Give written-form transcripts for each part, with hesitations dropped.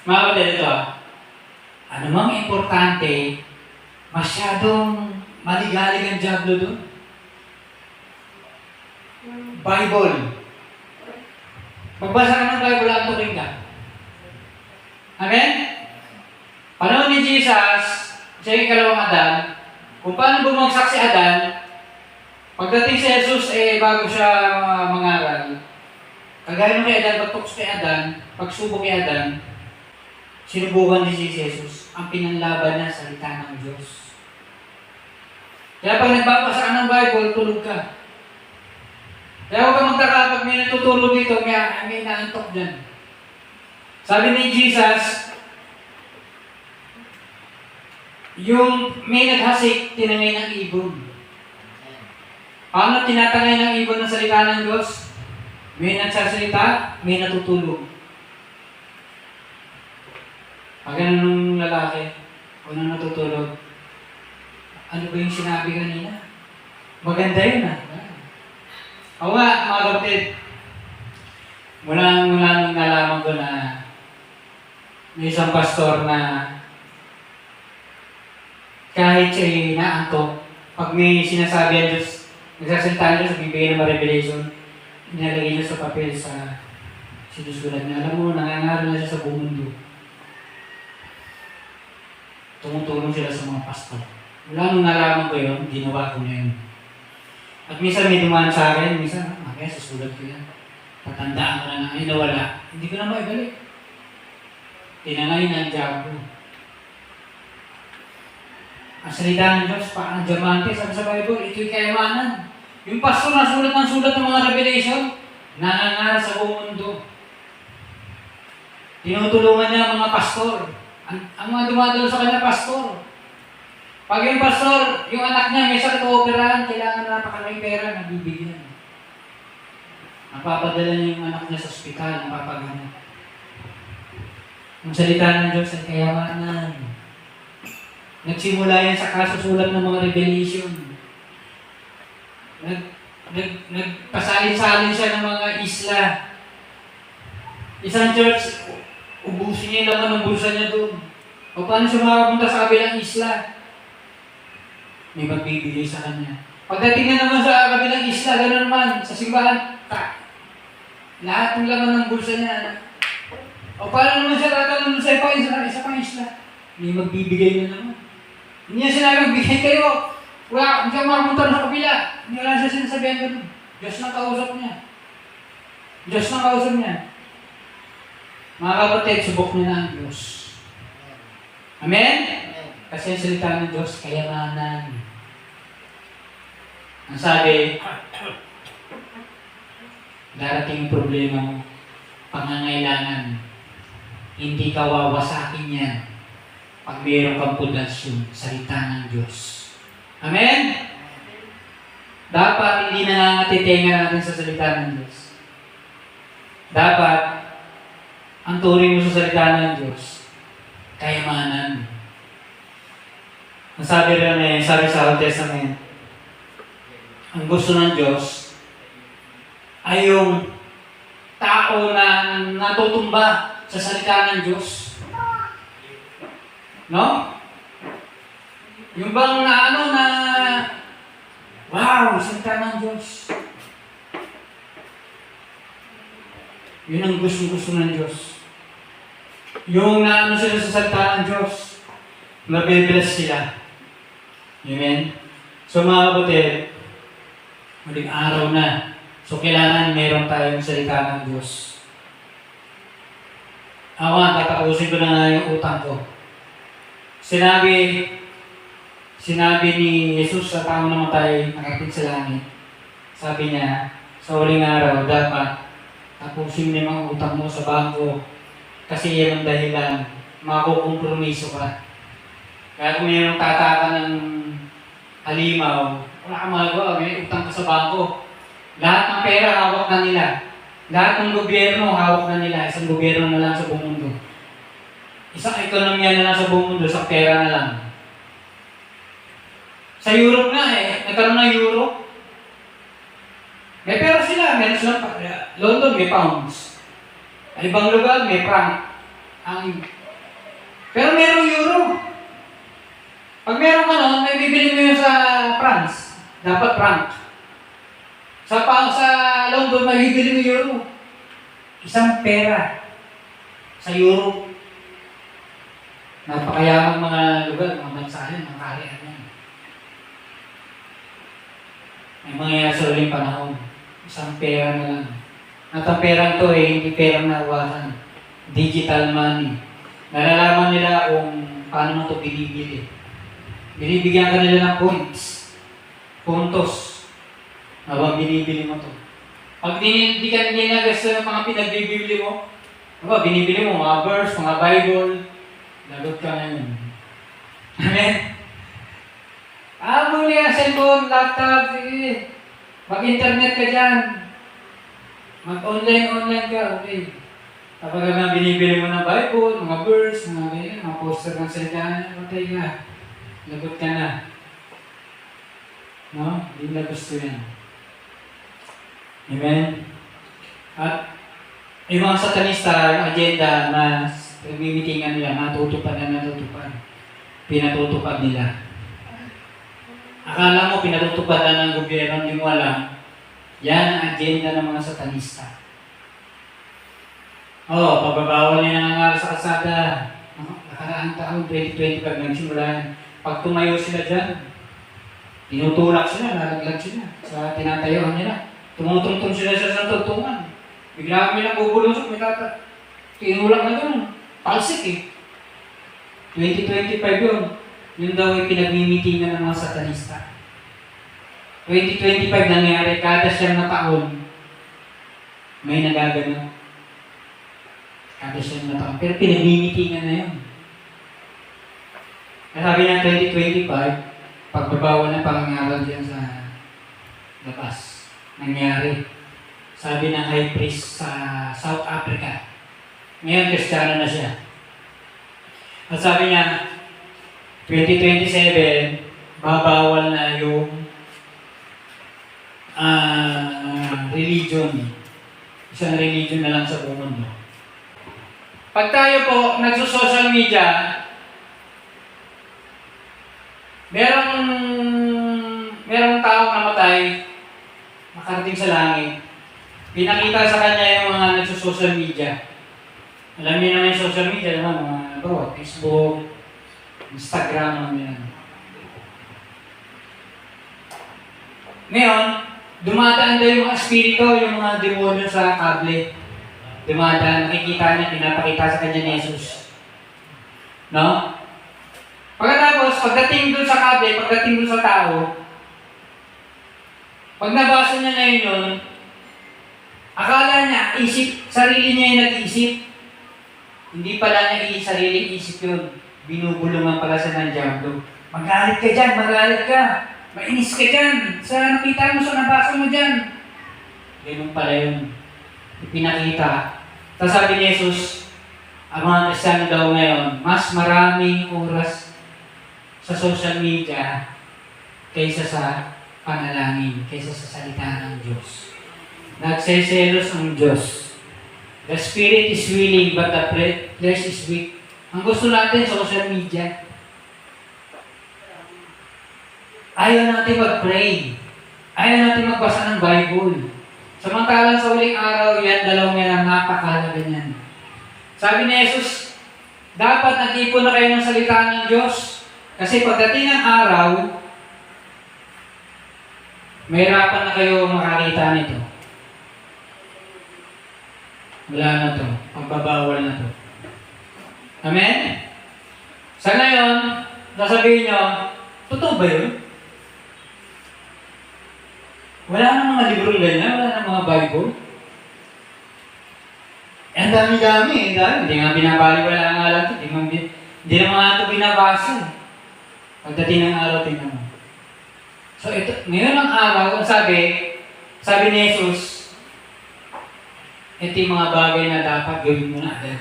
Mga kapatid, ito ano mang importante, masyadong maligalig ang diablo doon. Bible. Magbasa ka ng Bible at turing ka. Amen? Panahon ni Jesus, siya yung ikalawang Adan, kung paano bumagsak si Adan, pagdating si Jesus, bago siya mangaral, kagaya nung kay Adan, pagtukos kay Adan, pagsubok kay Adan, sinubukan ni si Jesus, ang pinanlaban niya sa salita ng Diyos. Kaya pag nagbabasa ka ng Bible, tulog ka. Kaya huwag ka magtaka pag may natutulog dito, may naantok dyan. Sabi ni Jesus, yung may naghasik, tinangay ng ibon. Paano tinatangay ng ibon ng salita ng Diyos? May nagsasalita, may natutulog. Pag ganun ng lalaki, o nang natutulog, ano ba yung sinabi kanina? Maganda yun Oo nga, mga kapatid, mula nung nalaman ko na may isang pastor na kahit siya'y naantok, pag may sinasabi ang Diyos, nagsasalita ang Diyos, bibigay ng revelation, inalagay niya sa papel sa sinusulat niya. Alam mo, nangangaral na siya sa buong mundo. Tumutulong sila sa mga pastor. Mula nung nalaman ko yun, ginawa ko na yun. At minsan may dumaan sa akin, minsan, kaya susulat ko yan. Tatandaan ko na ay nawala. Hindi ko na maibalik. Tinangay na ang diablo. Ang salita ng Diyos, parang diamante, sabi sa Bible, ito'y kayamanan. Yung pastor na sulat ng sulat ng mga revelation, nangangaral sa buong mundo. Tinutulungan niya ang mga pastor. Ang mga dumadalo sa kanya, pastor. Pag yung pastor, yung anak niya may sakit o operahan, kailangan na napakaraming pera, nabibigyan. Napapadala niya yung anak niya sa ospital, napapagamot. Ang salita ng Diyos ay kayamanan. Nagsimula yan sa kasusulat ng mga revelation. Nagpasalin-salin siya ng mga isla. Isang church, ubusin niya yung laman ng bulsa niya doon. O paano siya makapunta sa kabilang isla? May magbibigay sa kanya. Pagdating na naman sa kabilang isla, gano'n naman, sa simbahan, lahat ng laman ng bulsa niya. O paano naman siya tatanong sa isa pang isla? May magbibigay na naman. Hindi niya sinabi, magbigay kayo. Wala, hindi ka makapunta sa kabila. Hindi wala siya sinasabihan ko doon. Diyos na kausap niya. Diyos na kausap niya. Mga kapatid, subok niya na ang Diyos. Amen? Kasi ang salita ng Diyos, kayamanan. Ang sabi, darating yung problema mo, pangangailangan, hindi ka wawasakin yan pag mayroon kang pundasyon, salita ng Diyos. Amen? Dapat hindi nangangatitenga natin sa salita ng Diyos. Dapat, ang turing mo sa salita ng Diyos, kayamanan. Ang sabi rin sabi sa Old Testament, ang gusto ng Diyos ay yung tao na natutumba sa salita ng Diyos. No? Yung bang wow, salita ng Diyos. Yun ang gusto ng Diyos. Yung sila sa salita ng Diyos, mabibless sila. Amen? So mga kapatid, muling araw na. So kailangan meron tayong salita ng Diyos. Tatapusin ko na nga yung utang ko. Sinabi ni Jesus sa taong namatay, nakatid sa langit. Sabi niya, sa huling araw, dapat tapusin mo yung mga utang mo sa bangko. Kasi yan ang dahilan, makukompromiso ka. Kaya kung mayroong tataka ng halimaw, wala kang magagawa, may utang ka sa bangko. Lahat ng pera, hawak na nila. Lahat ng gobyerno, hawak na nila. Isang gobyerno na lang sa buong mundo. Isang ekonomiya na lang sa buong mundo, sa pera na lang. Sa Europe nga nagkaroon ng Euro. May pera sila, meron silang London may pounds. Ay ibang lugar may franc. Pero merong euro. Pag meron ka nun, may bibili mo yun sa France. Dapat franc. Sa London, may bibili mo euro. Isang pera sa Europe. Napakayamang mga lugar, mga bansa yan, mga kaharian yan. May mangyayari sa uling panahon. Isang pera na lang. At ang perang to hindi perang nawasan. Digital money. Nalalaman nila kung paano mo ito binibili. Binibigyan ka nila ng points. Puntos. Habang binibili mo ito. Pag hindi ka ginagas ng mga pinagbibili mo, binibili mo mga verse, mga Bible, lagot ka ngayon. Amen? Muli ang cellphone, laptop, sige. Mag-internet ka dyan. Mag-online ka, okay. Kapag nga binibili mo ng Bible, mga verse, mga ganyan, mga poster ng salita, patay ka. Lagot ka na. No? Hindi na gusto yan. Amen? At yung mga satanista, yung agenda na nagmimitingan nila, natutupad. Pinatutupad nila. Akala mo pinatutupad na ng gobyerno, hindi mo alam. Yan ang agenda ng mga satanista. Pagbabawal niya nangangaral sa kalsada. Nakaraang taon, 2025, nagsimula. Pag tumayo sila dyan, tinutulak sila, nalaglag sila sa tinatayuan nila. Tumutungtong sila sa tuntungan. Bigla kami lang bubulusok, may tinulak na doon. Palsik 2025 yun. Yun daw ay pinagmimitingan ng mga satanista. 2025 nangyari, kada siyang na taon, may nagagano. Kada siyang na taon. Pero pinagmimitingan na yun. Sabi niya 2025, pagbabawal na pangangaral diyan sa labas. Nangyari. Sabi ng high priest sa South Africa. Ngayon, Kristiyano na siya. At sabi niya, 2027, babawal na yung religion. Isang religion na lang sa buong mundo. Pag tayo po nagso-social media, merong tao namatay, nakarating sa langit. Pinakita sa kanya yung mga nagso-social media. Alam niyo naman yung social media, mga Facebook, Instagram, yan. Ngayon, dumadaan daw yung mga espiritu, yung mga demonyo sa kable. Dumadaan, nakikita niya, pinapakita sa kanya ni Jesus. No? Pagkatapos, pagdating dun sa kable, pagdating dun sa tao, pag nabasa niya na yun, akala niya, sarili niya yung nag-iisip. Hindi pala niya sariling isip yun. Binubulungan pala sa ng diablo. Magalit ka dyan, magalit ka. Mainis ka dyan. Sa nakita mo, sa nabasa mo dyan. Ganun pala yun. Ipinakita. Tapos sabi ni Jesus, ang mga Kristiyano daw ngayon, mas maraming oras sa social media kaysa sa panalangin, kaysa sa salita ng Diyos. Nagseselos ang Diyos. The spirit is willing, but the flesh is weak. Ang gusto natin sa social media, ayaw natin mag-pray. Ayaw natin magbasa ng Bible. Samantalang sa huling araw, yan, dalawang yan ang napakahalaga niyan. Sabi ni Jesus, dapat nag-ipon na kayo ng salita ng Diyos. Kasi pagdating ng araw, mahirapan na kayo makakita nito. Wala na to. Pagbabawal na to. Amen? Sa ngayon, nasabihin nyo, totoo ba yun? Wala na mga librong ganyan, wala na mga Bible. Ang dami-dami, hindi nga binabaliwala nga lang ito. Hindi na mga ito binabasa. Pagdating ng araw, tingnan mo. So ito, ngayon ang araw, sabi ni Jesus, ito yung mga bagay na dapat gawin mo na agad.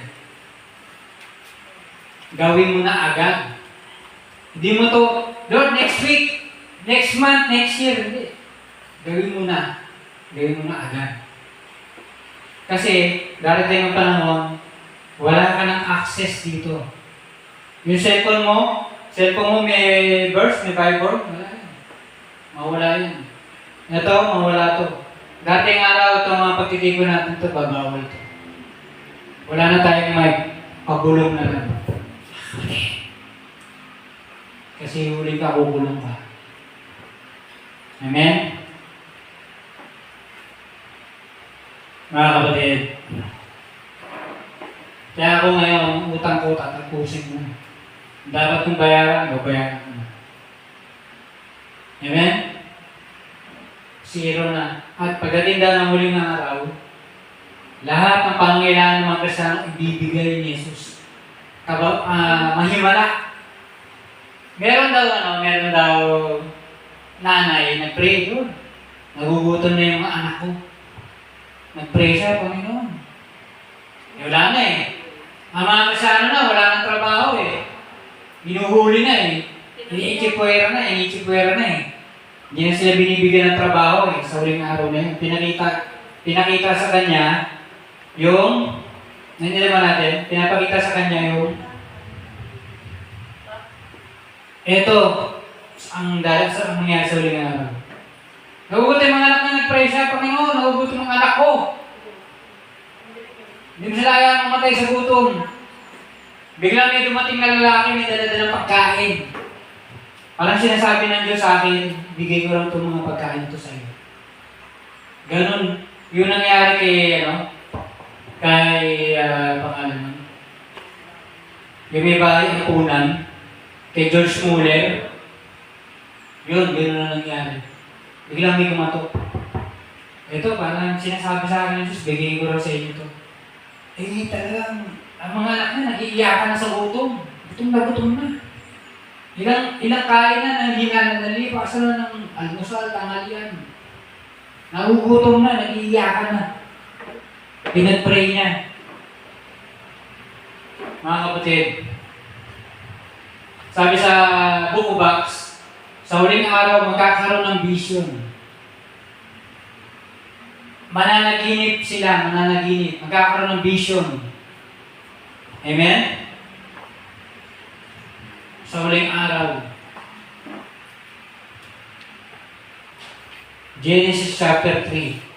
Gawin mo na agad. Hindi mo to, Lord, next week, next month, next year, hindi. Gawin mo na. Gawin mo na agad. Kasi, darating ang panahon, Wala ka ng access dito. Yung cellphone mo may verse, may Bible, wala yan. Mawala yan. Ito, mawala to. Dating araw itong mga pagtitigo natin ito, babawal ito. Wala na tayong mic. Pagulong na lang. Kasi huli ka, kukulong ka. Amen? Mga kapatid, kaya ako ngayon, utang ko, tatapusin mo. Dapat kong bayaran, babayaran ko na. Amen? Zero na. At pagdating daw ng muling araw, lahat ng pangangailangan ng mga Kristiyano ibibigay ni Jesus. Mahimala. Meron daw nanay, nag-pray doon. Nagugutom na yung mga anak ko. Nag-pray siya, Panginoon. Wala na eh. Ang mga Kristiyano na, wala nang trabaho eh. Binuhuli na eh. Iniitsipwera na eh. Hindi na sila binibigyan ng trabaho eh, sa huling araw na yun. Pinakita sa kanya yung, pinapakita sa kanya yung, eto, ang nangyari sa huling araw. Nagugutom yung mga anak na nag-pray siya, Panginoon, nagugutom yung anak ko. Hindi mo sila ayaw mamatay sa gutom. Biglang may dumating na lalaki, may dala-dalang pagkain. Parang sinasabi ng Diyos sa akin, bigay ko lang itong mga pagkain ito sa iyo. Ganon. Yung nangyari pangalan mo. Yung may bahay ang punan, kay George Muller, yun, gano'n na nangyari. Biglang may kumatok. Ito, parang sinasabi sa akin ng Diyos, bigay ko lang sa inyo ito. Talagang, ang mga anak na, nag-iiyakan na sa gutom. Gutom na. Ilang kain na, hindi na nalipas na ng almusal, tanghalian. Nagugutom na, nag-iiyakan na. Pinag-pray niya. Mga kapatid, sabi sa Book of Acts, sa huling araw, magkakaroon ng vision. Mananaginip sila, magkakaroon ng vision. Amen? Sa huling araw. Genesis chapter 3.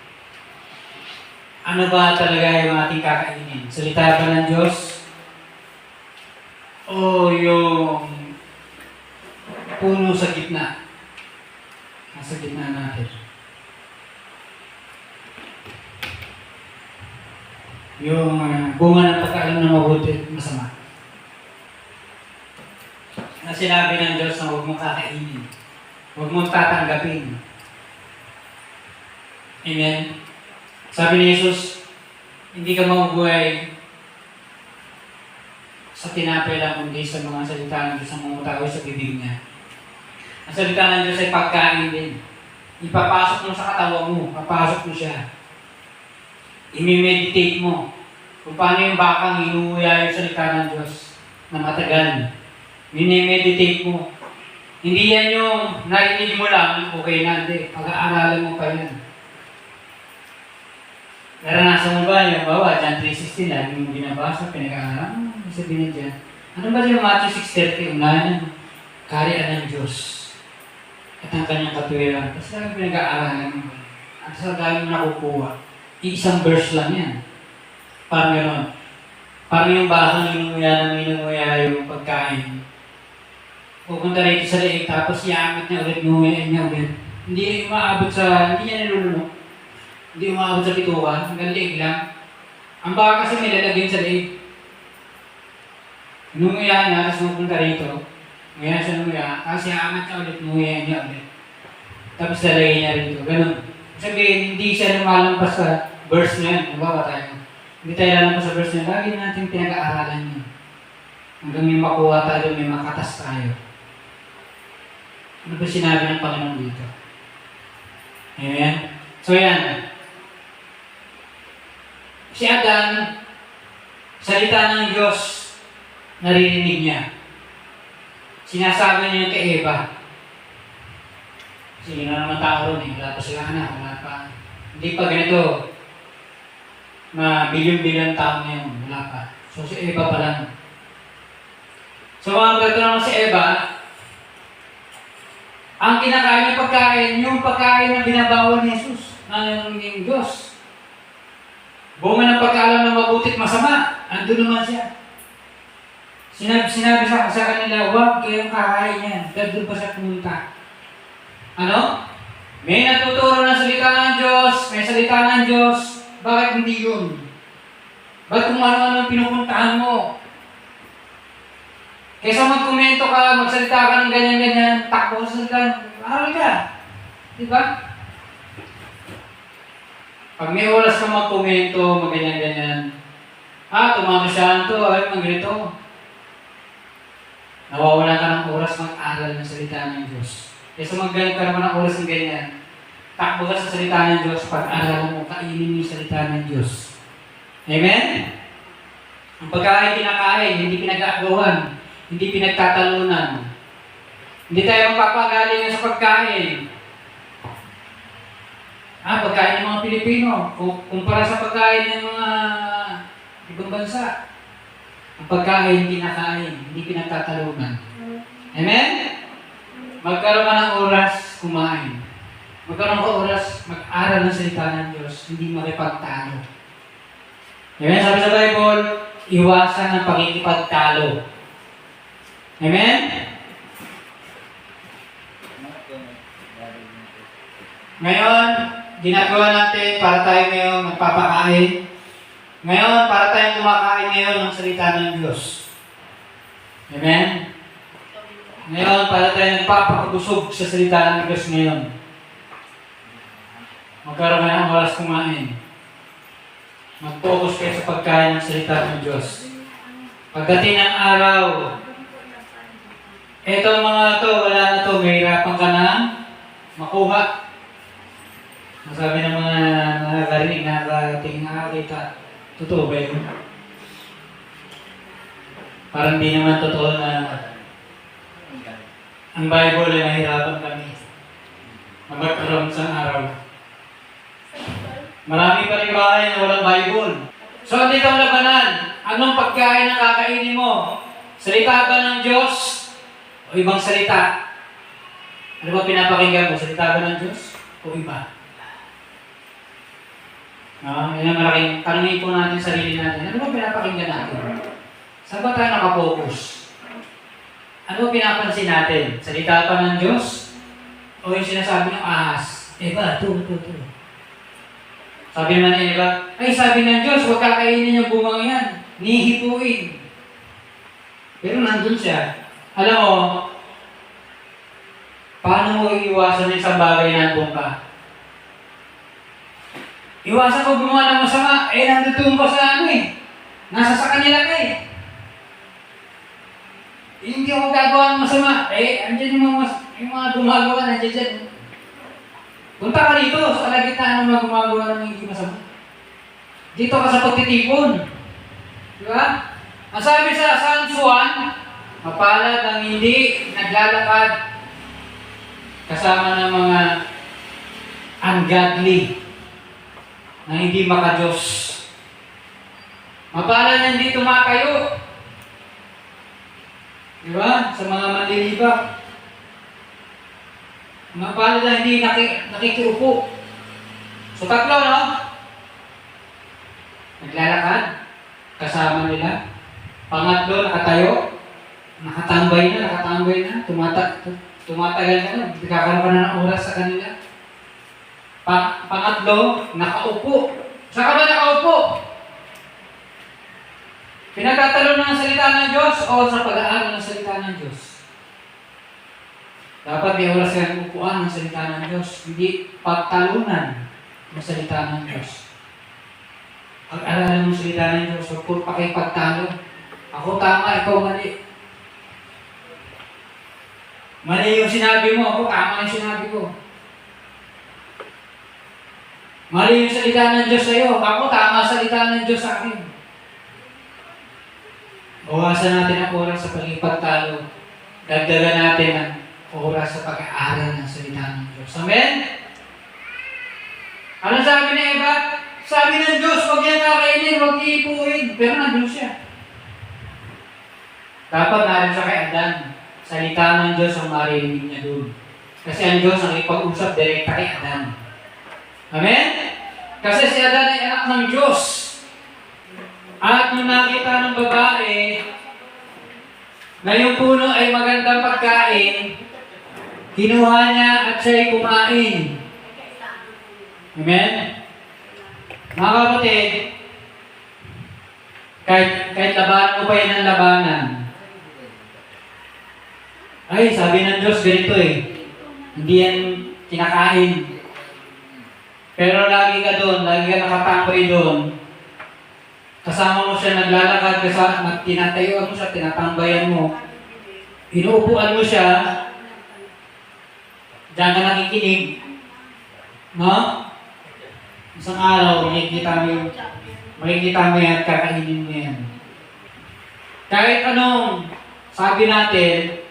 Ano ba talaga yung ating kakainin? Salita ba ng Diyos? O yung puno sa gitna? Nasa gitna natin. Yung bunga ng pagkaalam na mabuti at masama. Na sinabi ng Diyos na huwag mong kakainin. Huwag mong tatanggapin. Amen? Sabi ni Jesus, hindi ka mabubuhay sa tinapay lang kundi sa mga salita ng Diyos ang mamutawi sa bibig niya. Ang salita ng Diyos ay pagkain din. Ipapasok mo sa katawan mo. Papasok mo siya. I-meditate mo kung paano yung bakang inuuya yung salita ng Diyos na matagal. I-meditate mo. Hindi yan yung narinig mo lang, okay na, hindi. Pag-aaralan mo pa yan. Naranasan mo ba yung bawa, John 3:16, lagi mong binabasa, pinag-aaralan mo, sabihin dyan. Ano ba yung Matthew 6:30, unahan, kaharian ng Diyos at ang kanyang katuwiran. Tapos lagi pinag-aaralan mo. At sa dami mo nakukuha. Isang verse lang yan. Parang gano'n. Parang yung bakang inunguya yung pagkain. Pupunta rito sa leeg, tapos iamit niya ulit, nunguyain niya ulit. Hindi niya nilulunok. Hindi umaabot sa bituka, hanggang leeg lang. Ang baka kasi may lalagyan sa leeg. Nunguya niya, tapos pupunta rito. Ngayon siya nunguya, tapos iamit niya ulit, nunguyain niya ulit. Tapos lalagyan niya rito. Ganun. Sabihin, hindi siya lumalampas sa verse na yan. Nabawa tayo. Hindi tayo lalampas sa verse na yan. Lagi natin pinag-aaralan yun. Hanggang may makuha tayo, may makatas tayo. Ano ba sinabi ng Panginoon dito? Amen? So yan. Si Adan, salita ng Diyos, naririnig niya. Sinasabi niya kay Eva. Sige na naman tao ron eh. Wala pa sila anak. Wala pa. Hindi pa ganito. Bilyon-bilyon tao ngayon. Wala pa. So si Eva pa lang. So mga brother naman si Eva, ang kinakain niya pagkain, yung pagkain na binabawal ni Jesus, ng Diyos. Bunga ng pagkaalam na mabuti at masama, andun naman siya. Sinabi sa kanila, huwag kayong kakain yan. Pero doon pa siya pumunta. Ano? May natuturo ng salita ng Diyos, may salita ng Diyos, bakit hindi yun? Ba't kung ano-ano pinupuntahan mo? Kaysa magkomento ka, magsalita ka ng ganyan-ganyan, takbo sa salita, aral ka. Diba? Pag may oras ka magkomento, magganyan-ganyan, tumato siya ito, ay, ganito. Nawawala ka ng oras mag-aral ng salita ng Diyos. Kaysa magganyan ka naman ng oras ng ganyan, takbo ka sa salita ng Diyos, pag-aral mo, kainin mo yung salita ng Diyos. Amen? Ang pagkain kinakain, hindi pinag-aagawan, hindi pinagtatalunan. Hindi tayo magpapagaling sa pagkain. Pagkain ng mga Pilipino, kumpara sa pagkain ng mga ibang bansa. Ang pagkain kinakain, hindi pinagtatalunan. Amen? Magkaroon ka ng oras kumain. Magkaroon ka oras mag-aral ng salita ng Diyos, hindi makipagtalo. Amen? Sabi sa Bible, iwasan ang pakikipagtalo. Amen? Ngayon, ginagawa natin para tayo ngayon magpapakain. Ngayon, para tayo kumakain ngayon ng salita ng Diyos. Amen? Ngayon, para tayo nagpapakabusog sa salita ng Diyos ngayon. Magkaroon ka ng oras kumain. Mag-focus kayo sa pagkain ng salita ng Diyos. Pagdating ng araw, etong mga to, wala na to, mahirapan ka na makuha. Masabi ng mga nakakarinig, nakakating, nakakita. Totoo ba yun? Parang di naman totoo na ang Bible ay nahirapan kami na magkaroon sa araw. Marami pa rin bahay na walang Bible. So, hindi kang labanan. Anong pagkain na kakainin mo? Salita ba ng Diyos? O ibang salita? Ano ba pinapakinggan mo? Salita ba ng Diyos? O iba? Yan ang malaking tanongin po natin sarili natin. Ano ba pinapakinggan natin? Saan ba tayo nakapokus? Ano ba pinapansin natin? Salita pa ng Diyos? O yung sinasabi ng ahas? Iba, ito. Sabi naman niya, iba, ay sabi ng Diyos, huwag kakainin yung bungang yan. Nihipuin. Pero nandun siya. Alam mo, paano mo iiwasan ng isang bagay na nandun ka? Iwasan ko gumawa ng masama, nandun ko sa nasa sa kanila ka Hindi ako gagawa ng masama, andyan yung mga gumagawa, nandiyan dyan. Punta ka dito sa kalagitnaan ng mga gumagawa ng hindi masama. Dito ka sa pagtitipon. Di ba? Ang sabi sa San Juan, mapalad ang hindi naglalakad kasama ng mga ungodly na hindi makadiyos. Mapalad na hindi tumatayo. Di ba? Sa mga manlilibak. Mapalad na hindi nakikiupo. So tatlo, no? Naglalakad. Kasama nila. Pangatlo, nakatayo. Nakatambay na. Tumatagal ka na. Nagkakaroon ka na ng oras sa kanila. Pangatlo, nakaupo. Saan ka ba nakaupo? Pinagtatalo ng salita ng Diyos o sa pag-aaral ng salita ng Diyos? Dapat may oras kang upuan ng salita ng Diyos, hindi pagtalunan ng salita ng Diyos. Pag-aralan ng salita ng Diyos, huwag po pakipagtalo. Ako tama, ikaw mali. Mali yung sinabi mo, ako tama yung sinabi ko. Mali yung salita ng Diyos sa'yo, ako tama salita ng Diyos sa akin. Bawasan natin ang oras sa pagipagtalo. Dagdagan natin ang oras sa pag-aaral ng salita ng Diyos. Amen? Ano sabi ni Eva? Sabi ng Diyos, huwag yan kakainin, huwag iipuin. Pero nandun siya. Dapat narin siya kay Adan. Salita ng Diyos ang maririnig niya doon. Kasi ang Diyos ang ipag-usap direkta kay Adan. Amen? Kasi si Adan ay anak ng Diyos. At nung nakita ng babae na yung puno ay magandang pagkain, kinuha niya at siya'y kumain. Amen? Mga kapatid, kahit labanan mo pa yan ang labanan, ay, sabi ng Diyos, ganito hindi yan kinakain. Pero lagi ka doon, lagi ka nakatambay doon. Kasama mo siya, naglalakad ka sa, tinatayuan mo siya, tinatambayan mo. Inuupuan mo siya, diyan ka nakikinig. No? Isang araw, makikita mo yan at kakainin mo yan. Kahit anong sabi natin,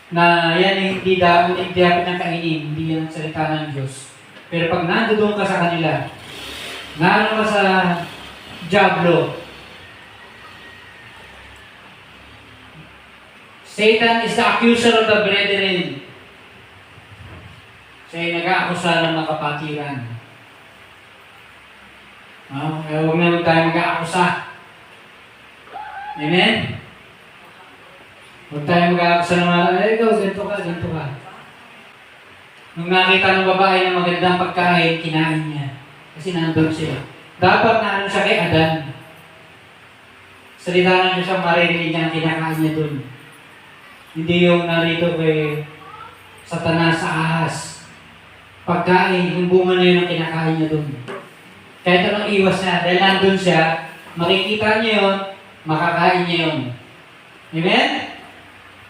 na yan hindi dapat niyang kainin, hindi yan salita ng Diyos. Pero pag nandoon ka sa kanila, naroon ka sa Diablo, Satan is the accuser of the brethren. Siya ay nag-aakusa ng mga kapatiran. Kaya huwag naman tayo mag-aakusa. Amen? Huwag tayo mag-aakusa ng mga, ikaw, ganito ka. Nung nakita ng babae ng magandang pagkain, kinain niya. Kasi nandun siya. Dapat na siya kay Adan. Salita ng Diyos ang maririnig niya ang kinakain niya dun. Hindi yung narito kay Satanas sa ahas. Pagkain, yung bunga na yun ang kinakain niya dun. Kahit anong iwas niya, dahil nandun siya, makikita niya yun, makakain niya yun. Amen?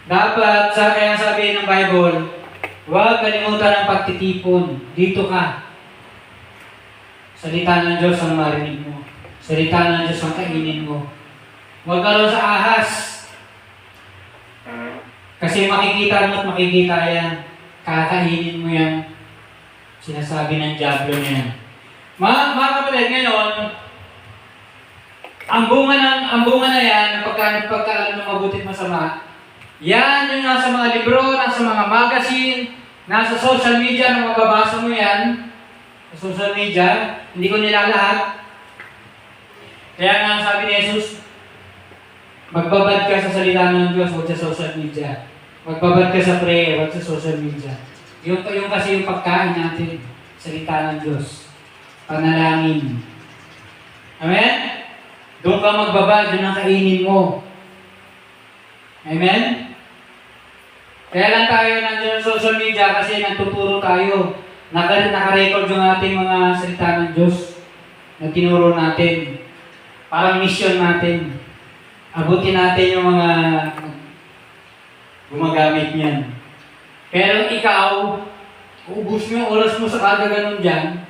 Dapat, kaya sabi ng Bible, huwag kalimutan ang pagtitipon. Dito ka. Salita ng Diyos ang marinig mo. Salita ng Diyos ang kainin mo. Huwag ka rin sa ahas. Kasi makikita mo at makikita yan. Kakainin mo yan. Sinasabi ng Diablo niya. Mga kapatid, ngayon, ang bunga na yan, pagkaalam ng mabuti at masama, yan yung nasa mga libro, nasa mga magazine, nasa social media, nang mababasa mo yan, sa social media, hindi ko nilalahat. Kaya nga sabi ni Jesus, magbabad ka sa salita ng Diyos, huwag sa social media. Magbabad ka sa prayer, huwag sa social media. Yung kasi yung pagkain natin, salita ng Diyos. Panalangin. Amen? Doon ka magbabad, doon ang kainin mo. Amen? Kaya lang tayo nandiyan sa social media kasi nagtuturo tayo. Naka-record yung ating mga salita ng Diyos na tinuro natin. Parang mission natin. Abutin natin yung mga gumagamit niyan. Pero ikaw, uubos mo yung oras mo sa kagaganon dyan,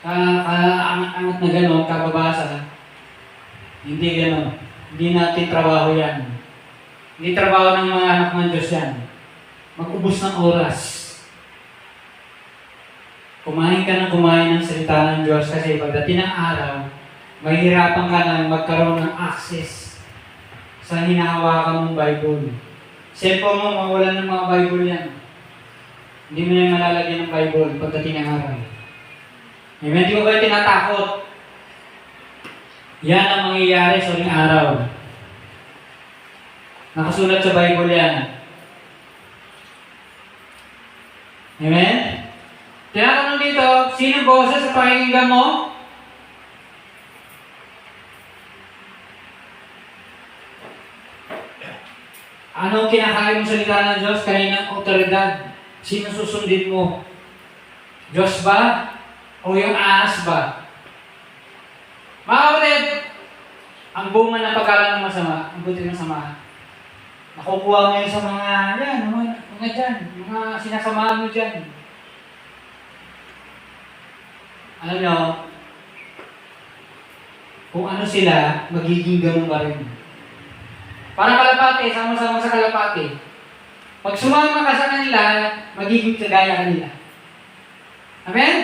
angat na ganon, kababasa. Hindi ganon. Hindi natin trabaho yan. Hindi trabaho ng mga anak ng Diyos yan. Mag-ubos ng oras. Kumain ka ng kumain ng salita ng Diyos kasi pagdating ng araw, mahihirapan ka na magkaroon ng access sa hinahawakan mong Bible. Cellphone mo, mawalan ng mga Bible yan. Hindi mo na malalagyan ng Bible pagdating ng araw. Amen? Hindi ko kayo tinatakot. Yan ang mangyayari sa uling araw. Nakasulat sa Bible yan. Amen? Tinatanong dito, sino boses sa pakinggan mo? Anong kinakain mo sa salita ng Diyos? Kaninang otoridad? Sino susundin mo? Diyos ba? O yung ahas ba? Mga kapatid, ang bunga ng pagkalan ng masama, ang buti ng sama, nakukuha mo yun sa mga dyan, mga sinasamahan mo dyan. Alam nyo, kung ano sila, magiging ganun pa rin. Parang kalapate, sama-sama sa kalapate. Pag sumama ka sa kanila, magiging kagaya kanila. Amen?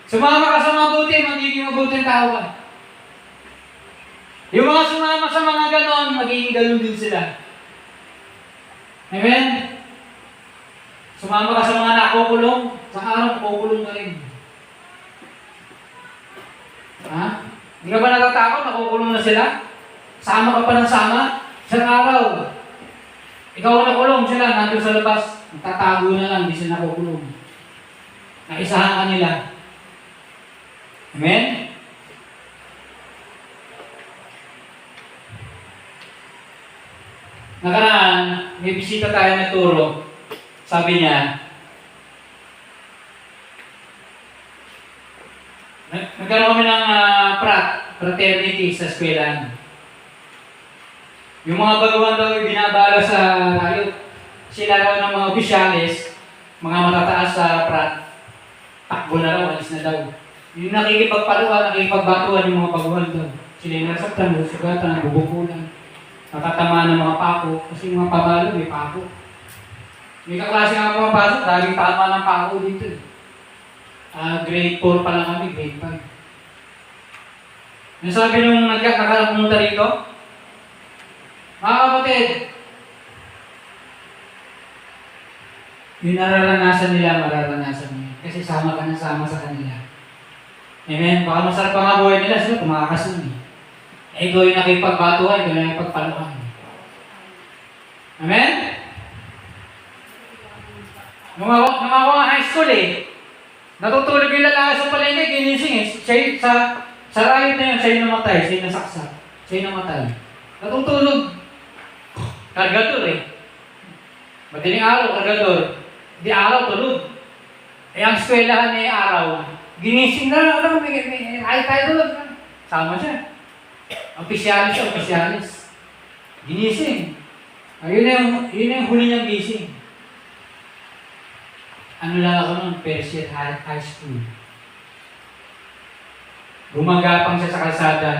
Sumama ka sa mabuti, magiging mabuting tao ka. Yung mga sumama sa mga ganon, magiging ganon din sila. Amen? Sumama ka sa mga nakukulong, sa araw, makukulong ka rin. Ha? Hindi ka ba natatakot? Nakukulong na sila? Sama ka pa ng sama? Isang araw. Ikaw ang nakulong, sila nandun sa labas. Tatago na lang, hindi sila nakukulong. Naisahan ka nila. Amen? Nakaraan, may bisita tayo na turo. Sabi niya, nagkaroon kami ng fraternity sa eskwelahan. Yung mga baguhan daw yung binabala sa riot. Sila raw ng mga opisyalis, mga matataas sa frat, takbo na raw, alis na daw. Yung nakikipagpaluan, nakikipagbatuan yung mga baguhan daw. Sila yung nasaktan, sugatan, bubukulan. Natatamaan ng mga pako, kasi yung mga pabalo may pako. May kaklase nga pumapasok, dahil tama ng pako dito. Grade 4 pa lang kami, grade 5. Nasabi nung pumunta rito, mga kapatid, yung nararanasan nila, mararanasan nila. Kasi sama ka ng sama sa kanila. Amen? Baka masarap pa nga buhay nila, sila tumakas nun eh. Ikaw yung nakipagbatuhan, ikaw yung nakipagpaluhan. Amen? Nung ako nga high school eh, natutulog yung lalaki sa palengke, ginising eh. Siya sa riot na yun, siya yung namatay, siya yung nasaksak, siya yung namatay. Natutulog. Kargador eh. Madaling araw, kargador. Di araw, tulog. Eh ang eskwelahan niya araw, ginising na, may tayo tulog. Sama siya. Opisyalis. Ginising. Yun na yung huli niyang gising. Ano lang ako nun? Persian High School. Gumagapang siya sa kalsada.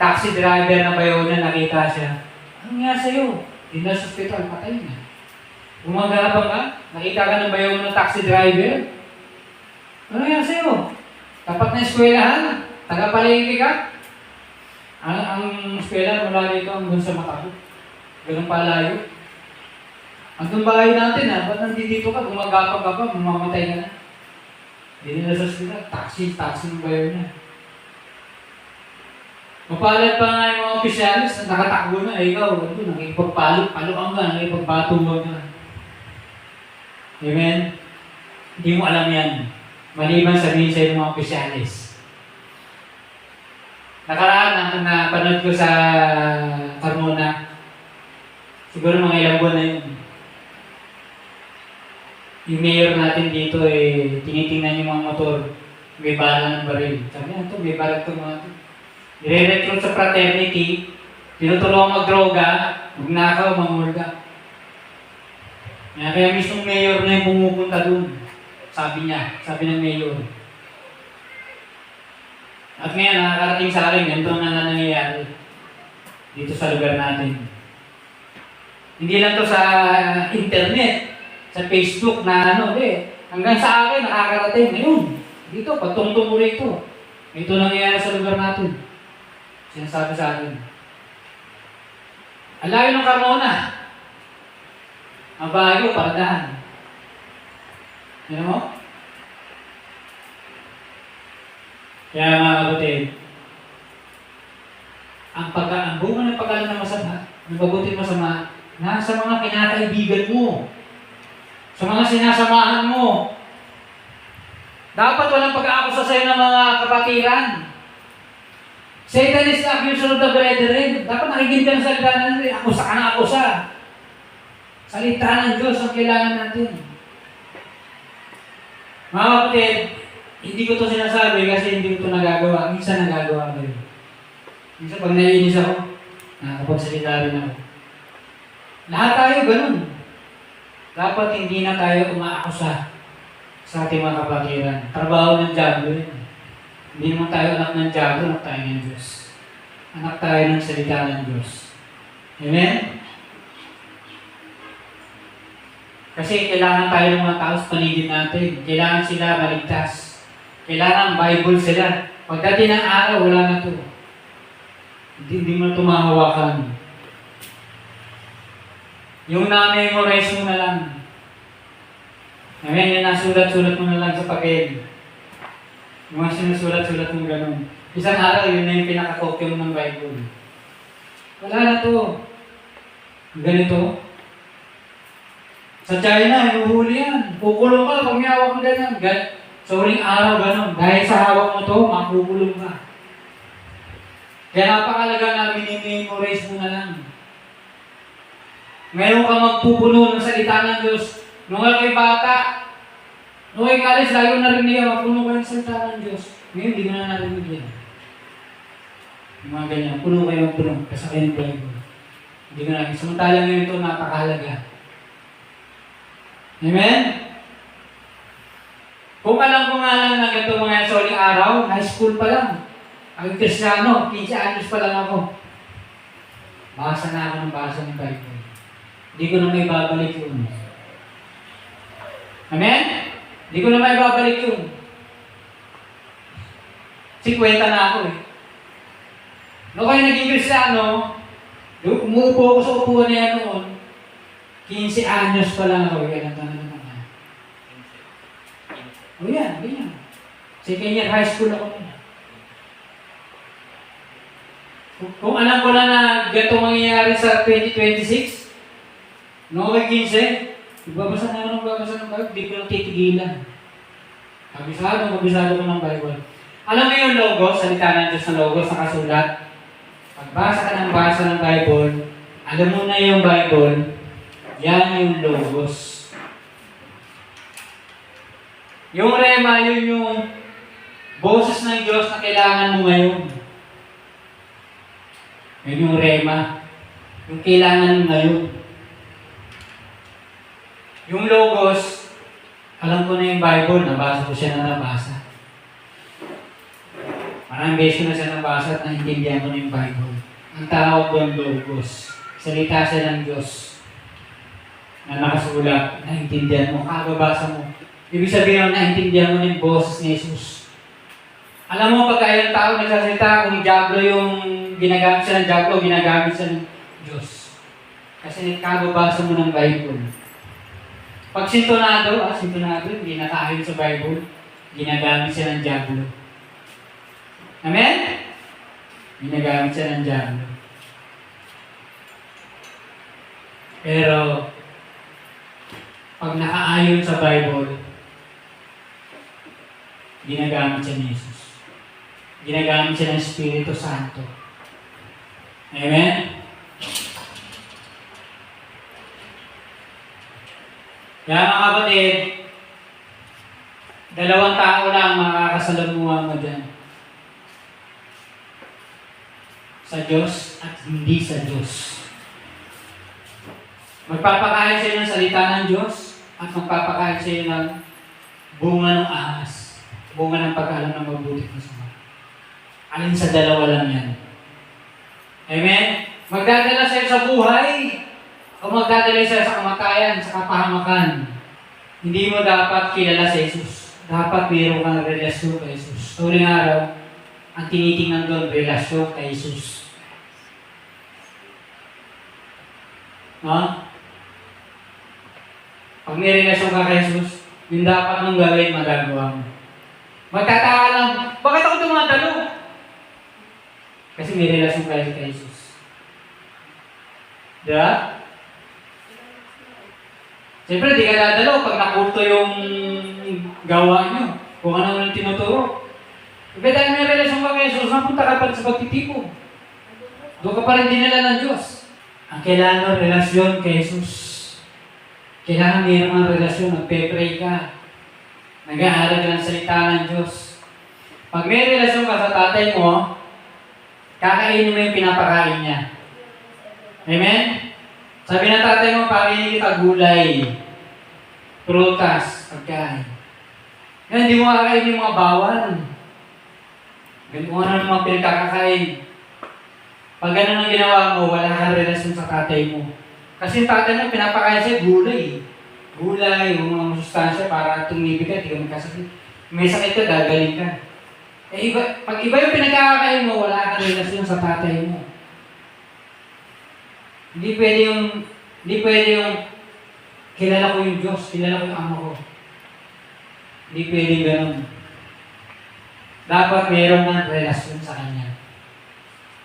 Taxi driver na bayaw na nakita siya. Ano nga sa'yo? Hindi na sa hospital, patay na. Gumagapang ka? Nakita ka ng bayaw ng taxi driver? Ano nga sa'yo? Tapat na eskwelahan? Taga-palengke ka? Ang eskwela mula rito hanggang sa Makati. Ganun palayo. Hanggang bahay natin ha, ba't nandito ka? Gumagapang ka pa, mamamatay ka na. Hindi na sa eskwela, taxi ng bayaw niya. Mapalad pa nga yung mga opisyalis na nakatakbo na, ikaw, nakipagpaluan ka, nakipagbatuan ka. Amen? Hindi mo alam yan. Maliban sabihin sa mga opisyalis. Nakaraan, napanood ko sa Carmona. Siguro mga ilang buwan na yun. Yung mayor natin dito tinitingnan yung mga motor. May bala ng baril. Sabi niya, may bala ito mga ito. Nire-recruit sa fraternity, tinutulungan mag-droga, magnakaw, mangulga. Kaya mismong mayor na yung pumupunta dun. Sabi ng mayor. At ngayon, nakakarating sa akin, ganito na nangyayari dito sa lugar natin. Hindi lang to sa internet, sa Facebook na hanggang sa akin, nakakarating. Ngayon, dito, patungtong mo rito. Ito nangyayari sa lugar natin. Sinasabi sa akin. Ang layo ng Carmona. Ang bago, Pardahan. Yan mo? Kaya mga kapatid, ang bunga ng pag-alam na masama, ng mabuting masama, nasa mga kinakaibigan mo, sa mga sinasamahan mo. Dapat walang pag-aakusa sa'yo ng mga kapatiran. Satan is the accuser of the brethren. Dapat nakikinig ka ng salita ng Diyos. Akusa ka na akusa. Salita ng Diyos ang kailangan natin. Mga kapatid, hindi ko ito sinasabi kasi hindi ko ito nagagawa. Minsan nagagawa ko rin. Minsan pag naiinis ako, nakakapagsalita rin ako. Lahat tayo ganun. Dapat hindi na tayo umaakusa sa ating mga kapatiran. Trabaho ng diablo rin. Hindi naman tayo anak ng diablo, anak tayo ng Diyos. Anak tayo ng salita ng Diyos. Amen? Kasi kailangan tayo ng mga tao sa paligid natin. Kailangan sila maligtas. Kailangan Bible sila. Pagdating ng araw, wala na ito. Hindi mo na tumahawakan. Yung na-memorize mo na lang. Amen, yung nasulat-sulat mo na lang sa papel. Yung mga sinusulat-sulat mo gano'n. Isang araw, yun na yung pinaka-copy mo ng Bible. Wala na to. Ganito. Sa China, hinuhuli yan. Kukulong ka pag may hawak mo ganyan. Sa huling araw, gano'n. Dahil sa hawak mo to, makukulong ka. Kaya napakalaga na minimemorize mo na lang. Ngayon ka magpupuno ng salita ng Diyos. Nung ako'y bata, nung ako'y college, lalo narinig ako, puno ko ng salita ng Diyos. Ngayon, hindi ko na narinig yan. Yung mga ganyan, puno kayo, puno. Kasakay ng Bible. Hindi ko na. Samantalang ngayon ito, napakahalaga. Amen? Kung alam ko nga lang na ganito mga soling araw, high school pa lang. Ang Kristiyano, 15 anos pa lang ako. Basa na ako ng basa ng Bible. Hindi ko na may babalik yun. Amen? Hindi ko na may babalik yun. 50 na ako eh. Noong kayo naging Kristiyano, umuupo ako sa upuan na yan noon, 15 anos pa lang ako. Yan ang tanong naman. O yan, ganyan. Second year high school ako na. Kung alam ko na na ganito mangyayari sa 2026, noong 15, babasa na ako ng Bible, di ko lang titigilan. Kabisado ko ng Bible. Alam mo yung logos, salita ng Diyos na logos, nakasulat. Pagbasa ka ng basa ng Bible, alam mo na yung Bible, yan yung logos. Yung rema, yun yung boses ng Diyos na kailangan mo ngayon. Yun yung rema. Yung kailangan mo ngayon. Yung logos, alam ko na yung Bible, nabasa ko siya na nabasa. Maraming beses ko na siya nabasa at naintindihan ko na yung Bible. Ang tawag doon logos. Salita siya ng Diyos na nakasulat, naintindihan mo, kakabasa mo. Ibig sabihin na naintindihan mo na yung boses ni Jesus. Alam mo, pagka yung tao nagsasalita, kung diablo yung ginagamit siya ng diablo, ginagamit siya ng Diyos. Kasi kakabasa mo ng Bible. Pag sintonado, hindi nakaayon sa Bible, ginagamit siya ng diablo. Amen? Ginagamit siya ng diablo. Pero, pag nakaayon sa Bible, ginagamit siya ni Jesus. Ginagamit siya ng Espiritu Santo. Amen? Kaya mga kapatid, dalawang tao lang makakasalamuha mo dyan. Sa Diyos at hindi sa Diyos. Magpapakain sa iyo ng salita ng Diyos at magpapakain sa iyo ng bunga ng ahas. Bunga ng pag-alam ng mabuti ng sama. Alin sa dalawa lang yan. Amen? Magdadala sa iyo sa buhay o magdadala sa iyo sa kamatayan, sa kapahamakan. Hindi mo dapat kilala sa Jesus. Dapat mayroon kang relasyon kay Jesus. Tuwing araw, ang tinitingnan doon, relasyon kay Jesus. No? Pag may relasyon ka kay Jesus, yung dapat mong gawin, magagawa mo. Magtataka lang, bakit ako tumatalo? Kasi may relasyon kayo kay Jesus. Diba? Siyempre, di ka dadalo pag nakulto yung gawa nyo. Kung ano yung tinuturo. Iba dahil may relasyon ka kay Jesus, napunta ka pa sa pagtitipon. Doon ka pa rin dinala ng Diyos. Ang kailangan relasyon kay Jesus. Kailangan mayroon ang relasyon, nagpe-pray ka. Nag-aaral ka ng salita ng Diyos. Pag may relasyon ka sa tatay mo, kakainin mo yung pinapakain niya. Amen? Sabi ng tatay mo, pakainin kita gulay, prutas, pagkain. Ngayon, hindi mo kakainin yung mga bawal. Ganito mo na ng mga pinagkakakain. Pag ganun ang ginawa mo, wala kang relasyon sa tatay mo. Kasi yung tatay mo, pinapakain siya gulay. Gulay, yung mga masustansya para tumibig ka, di ka magkasakit. May sakit ka, gagaling ka. Eh, pag iba yung pinagkakakain mo, wala kang relasyon sa tatay mo. Hindi pwede yung kilala ko yung Diyos, kilala ko yung Ama ko. Hindi pwede ganun. Dapat mayroong kang relasyon sa Kanya.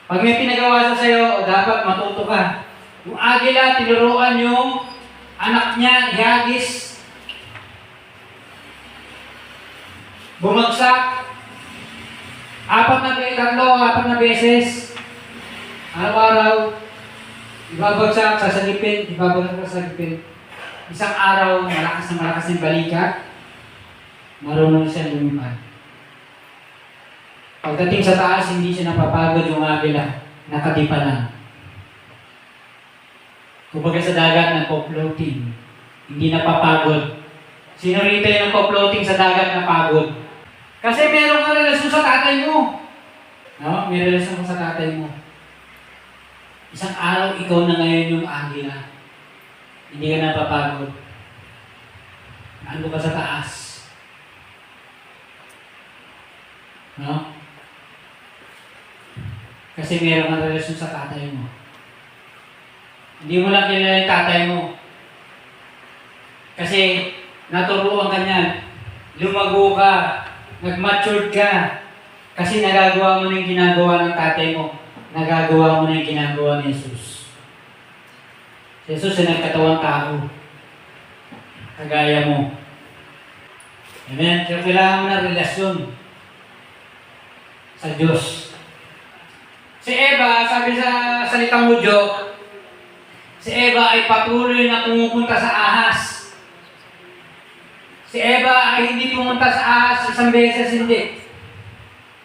Pag may pinagawa siya sa'yo, dapat matuto ka. Yung agila, tinuruan yung anak niya, ihagis. Bumagsak. 4 na beses. Araw-araw. Ibabagsak, sasagipin, ibabagsak, sasagipin. Isang araw, malakas yung balikat. Marunong siya lumipad. Pagdating sa taas, hindi siya napapagod yung agila. Nakatipa lang. Kumbaga sa dagat, nagpo-floating. Hindi napapagod. Sino rito yung nagpo-floating sa dagat na pagod? Kasi meron ka relasyon sa tatay mo. No? May relasyon ka sa tatay mo. Isang araw, ikaw na ngayon yung agila. Hindi ka napapagod. Nando ka sa taas. No? Kasi meron kang relasyon sa tatay mo. Hindi mo lang kilala yung tatay mo. Kasi naturuan ka niyan. Lumago ka. Nag-matured ka. Kasi nagagawa mo na yung ginagawa ng tatay mo. Nagagawa mo na yung ginagawa ni Jesus. Si Jesus ay nagkatawang tao. Kagaya mo. Amen? Kaya kailangan mo ng relasyon sa Diyos. Si Eva, sabi sa salitang Hudyo, si Eva ay patuloy na pumupunta sa ahas. Si Eva ay hindi pumunta sa ahas isang beses, hindi.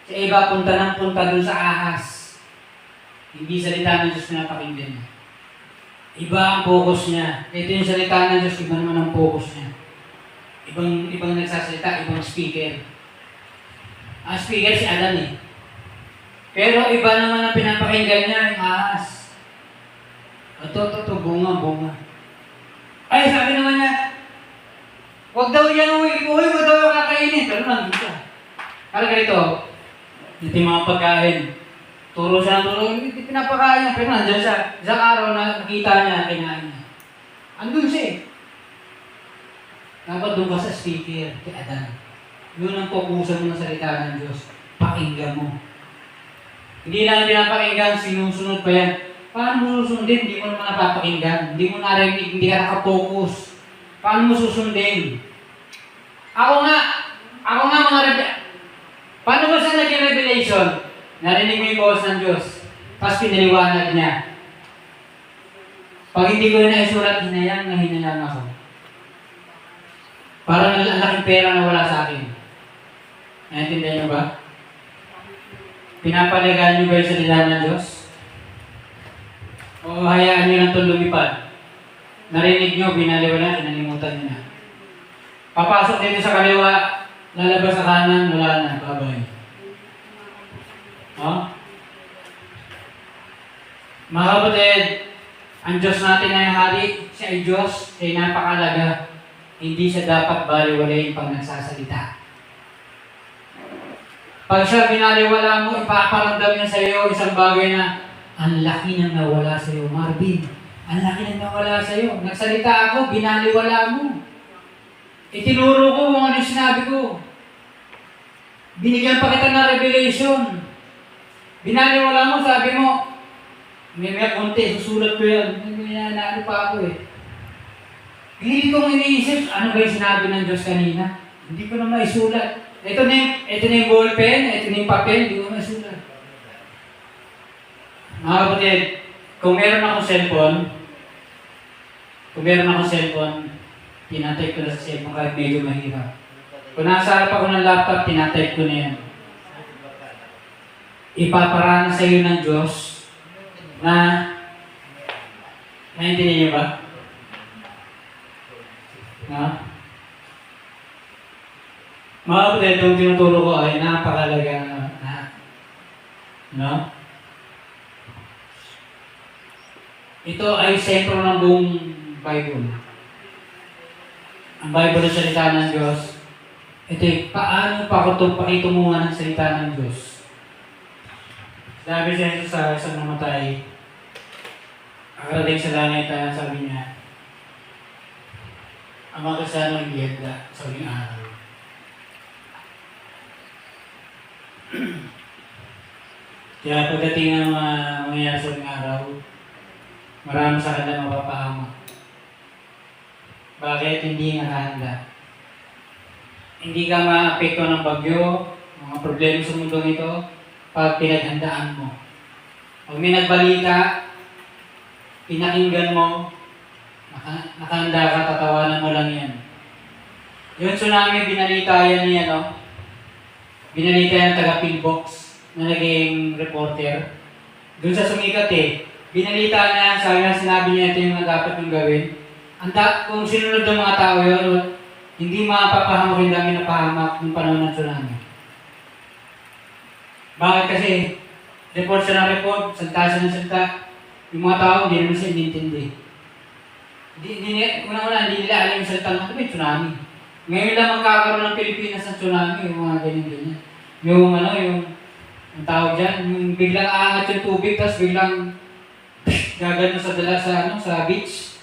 Si Eva punta dun sa ahas. Hindi salita ng Diyos pinapakinggan niya. Iba ang focus niya. Ito yung salita ng Diyos, iba naman ang focus niya. Ibang nagsasalita, ibang speaker. Ang speaker si Adan eh. Pero iba naman ang pinapakinggan niya, yung ahas. Ito, bunga. Ay, sabi naman niya, huwag daw yan uwi, huwag daw kakainin. Pero nandun siya. Kaya ganito, ito yung mga pagkain. Turo siya ng turo, hindi pinapakain niya. Pero nandun siya. Isang araw na nakita niya, kinain niya. Andun siya eh. Dapat doon ka sa speaker, kay Adan. Yun ang fokusan mo ng salita ng Diyos. Pakinggan mo. Hindi lang pinapakinggan, sinusunod pa yan. Paano mo susundin? Hindi mo naman napapakinggan. Hindi mo narinig, hindi ka nakapokus. Paano mo susundin? Ako nga paano mo siya naging revelation? Narinig mo yung boses ng Diyos. Tapos pinaliwanag niya. Pag hindi ko na isulat, hinayang ako. Parang ang laking pera na wala sa akin. Naintindihan niyo ba? Pinapalagaan niyo ba yung salita ng Diyos? O hayaan niyo lang itong lumipad? Narinig niyo, binaliwala, kinalimutan niyo na. Papasok dito sa kaliwa, lalabas sa kanan, wala na, babay. Mga kapatid, ang Diyos natin ay hari, siya ay Diyos, siya ay napakalaga. Hindi siya dapat baliwalayin pag nagsasalita. Pag siya binaliwala mo, ipaparamdam niya sa iyo isang bagay na ang laki nang nawala sa iyo, Marvin. Ang laki nang nawala sa iyo. Nagsalita ako, binaliwala mo. Itinuro ko kung ano sinabi ko. Binigyan pa kita ng revelation. Binaliwala mo, sabi mo, may konti, susulat ko yan. Ano pa ako eh. Hindi kong iniisip, ano ba yung sinabi ng Diyos kanina? Hindi ko na maisulat. Ito na yung ballpen, ito na yung papel, hindi ko maisulat. Mga kapatid, kung meron akong cellphone, tinatype ko na sa cellphone kahit medyo mahirap. Kung nasa harap ako ng laptop, tinatype ko na yan. Ipaparana sa iyo ng Diyos na naintindihan niyo ba? Mga kapatid, itong tinuturo ko ay napakalaga na. Ito ay sentro ng buong Bible. Ang Bible ay salita ng Diyos. Ito ay paano pakitunguhan ng salita ng Diyos. Sabi sa Jesus sa isang namatay, Akarating sa langit, sabi niya, ang mga kasanang giyagda sa huling araw. Kaya pagdating ng mga mangyayari sa huling araw, marami sa kanila mapapahamak. Bakit? Hindi nakahanda. Hindi ka maapekto ng bagyo, mga problema sa mundong ito, pag pinaghandaan mo. Pag may nagbalita, pinakinggan mo, nakahanda ka, tatawanan mo lang yan. Yung tsunami, binalita yan ni binalita yan taga-Pillbox na naging reporter. Doon sa sumikat binalita niya, sinabi niya ito yung dapat yung gawin. Kung sinunod ng mga tao yun, hindi mapapahamak yung dami na pahamak ng panahon ng tsunami. Bakit? Kasi report siya ng report, salta siya ng salta. Yung mga tao, hindi naman siya inintindi. Una-una, hindi nila alam yung salita ng may tsunami. Ngayon lang magkakaroon ng Pilipinas ng tsunami, yung mga ganyan-ganyan. Yung tawag dyan, yung biglang aangat yung tubig, tapos biglang gagano sa beach.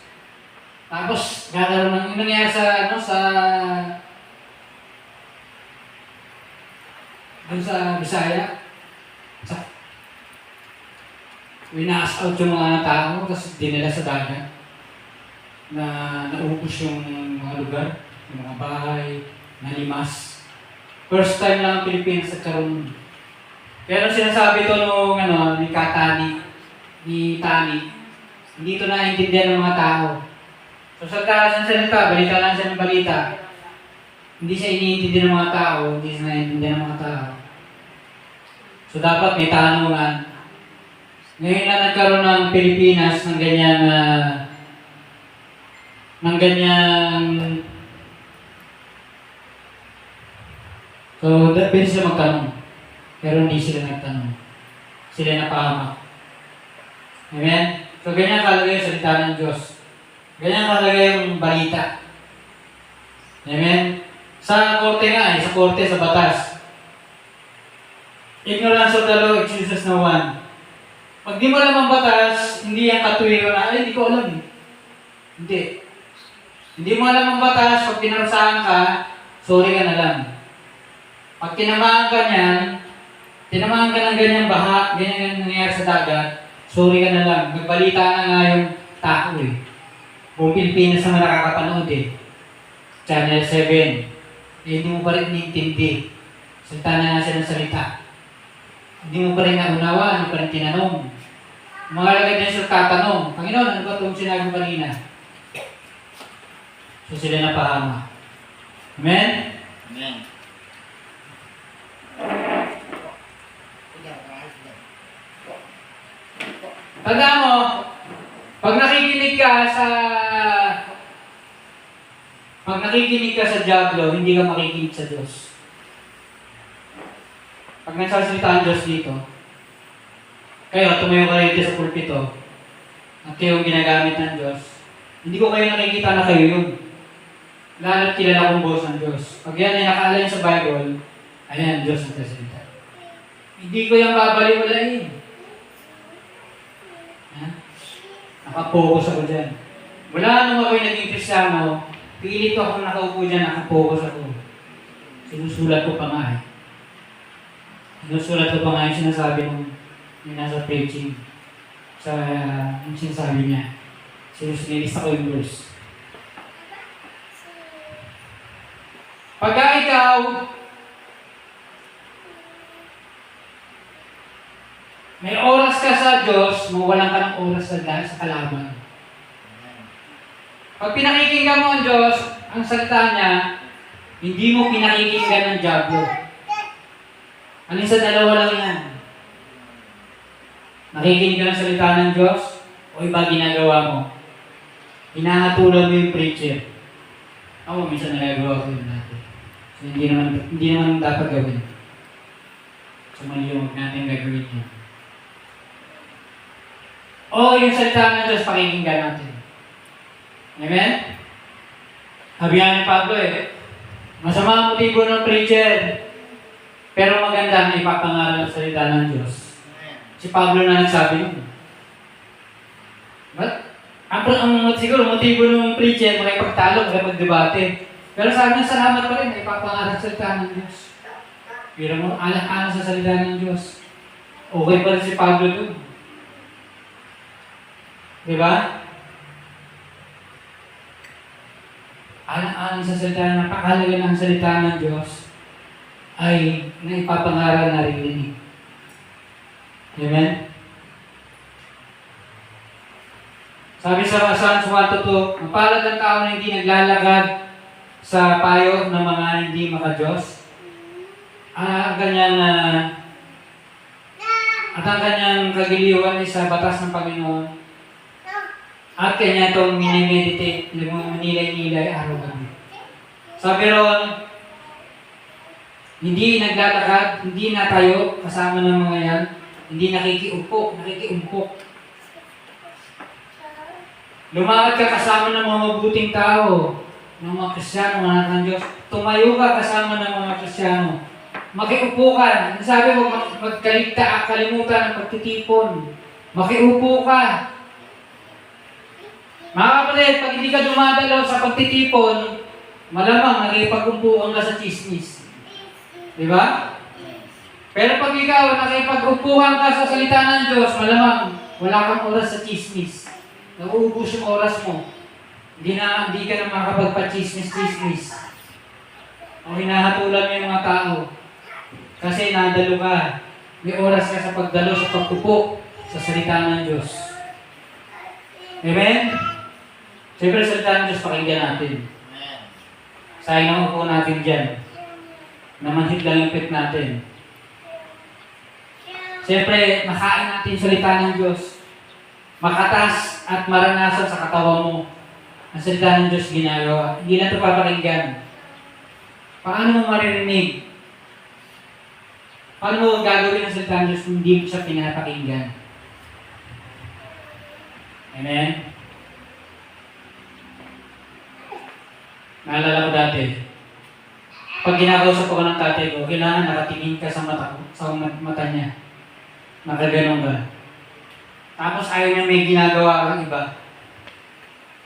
Tapos, gagano ng nangyari sa Bisaya. Winaas out yung mga tao, tapos dinala sa dagat na naupos yung mga lugar, yung mga bahay, nalimas. First time lang ang Pilipinas sa karoon. Pero sinasabi ito ni Tani, hindi ito naiintindihan ng mga tao. So salita siya ng salita, balita lang siya ng balita. Hindi siya iniintindi ng mga tao, hindi siya naiintindihan ng mga tao. So dapat may tanungan. Ngayon na nagkaroon ng Pilipinas ng ganyan so pwede sila magtanong pero hindi sila nagtanong, sila napahamak. Amen? So ganyan kalagay yung salita ng Diyos, ganyan kalagay yung balita. Amen? Sa korte sa batas, ignorance of the law excuses no one. Pag di mo alam ang batas, hindi yan katuwiro na, hindi ko alam Hindi. Hindi mo alam ang batas, pag pinarusahan ka, sorry ka na lang. Pag tinamaan ka ng ganyang baha, ganyan nangyayari sa dagat, sorry ka na lang. Nagbalita na nga yung tao Buong Pilipinas naman nakakapanood Channel 7. Hindi mo pa rin iniintindi. Salita na nga siya ng salita. Hindi mo pa rin naunawa, hindi pa rin tinanong. Mga lagay din siya tatanong, Panginoon, ano ba itong sinabi kanina? So sila napahama. Amen? Amen. Tandaan mo, pag nakikinig ka sa diablo, hindi ka makikinig sa Diyos. Pag nagsasalita ang Diyos dito, kayo, tumayo kayo dito sa pulpito, at kayo ginagamit ng Diyos, hindi ko kayo nakikita na kayo yun. Lalo't kilala kong boss ng Diyos. Pag yan ay nakaalan sa Bible, ayan, Diyos ang nagsasalita. Hindi ko yung babaliwalain. Nakapokus ako dyan. Wala nung ako'y naging Kristiyano, pilit ako nakaupo dyan, nakapokus ako. Sinusulat ko pa nga yung sinasabi ng nasa preaching. Yung sinasabi niya. Sinilista ko yung verse. Pagka ikaw, may oras ka sa Diyos, mawalan ka ng oras sa kalaban. Pag pinakikinggan mo ang Diyos, ang salita niya, hindi mo pinakikinggan ng diablo. Alin sa dalawa lang yan? Nakikinig ka ng salita ng Diyos, o iba ginagawa mo? Hinahatulan mo yung preacher. Ako, minsan nagagawa ko yun natin. So, hindi naman dapat gawin. So, mali yung natin gagawin yun. O, yung salita ng Diyos, pakikinggan natin. Amen? Sabihan ni Pablo masama ang motibo ng preacher, pero maganda na ipapangaral ang salita ng Diyos. Si Pablo na nagsabi nun. Siguro motibo ng preacher, makipagtalo, makipagdebate. Pero sabi niya, salamat pa rin, may papangarap sa salita ng Diyos. Pero mo, alang-alang sa salita ng Diyos. Okay pa rin si Pablo doon. Diba? Alang-alang sa salita, napakalaga ng salita ng Diyos ay naipapangaral na rin. Amen? Sabi sa Psalms 1:2, ang palad ng tao na hindi naglalakad sa payo ng mga hindi makadiyos. At ang kanyang kagiliwan ay sa batas ng Panginoon. At kanya itong minimeditate, manilay-nilay araw-gabi. Sabi ron, hindi naglalakad, hindi natayo kasama ng mga yan, hindi nakikiumpok. Lumakad ka kasama ng mga mabuting tao, ng mga Kristiyano, mga anak ng Diyos. Tumayo ka kasama ng mga Kristiyano. Makiupo ka. Sabi mo, kalimutan ng pagtitipon. Makiupo ka. Mga kapatid, pag hindi ka dumadalaw sa pagtitipon, malamang nakipag-umpuan ka sa chismis. Di ba? Pero pag ikaw nakipag-umpuan ka sa salita ng Diyos, malamang wala kang oras sa chismis. Nauubos yung oras mo. Hindi ka na makapagpa-chismis. O hinahatulan mo yung mga tao. Kasi nadalo ka. May oras ka sa pagdalo, sa pagtupo sa salita ng Diyos. Amen? Siyempre, salita ng Diyos, pakinggan natin. Sayang ang upo natin dyan. Namanhit lang yung pit natin. Siyempre, makain natin salita ng Diyos. Makatas at maranasan sa katawan mo. Ang salita ng Diyos ginagawa. Hindi na ito papakinggan. Paano mo maririnig? Paano mo gagawin ang salita ng Diyos kung hindi mo siya pinapakinggan? Amen? Naalala ko dati, pag ginakausap ko ng tatay ko, kailangan nakatingin ka sa mata niya. Nakaganon ka. Tapos ayaw niya may ginagawa kang iba.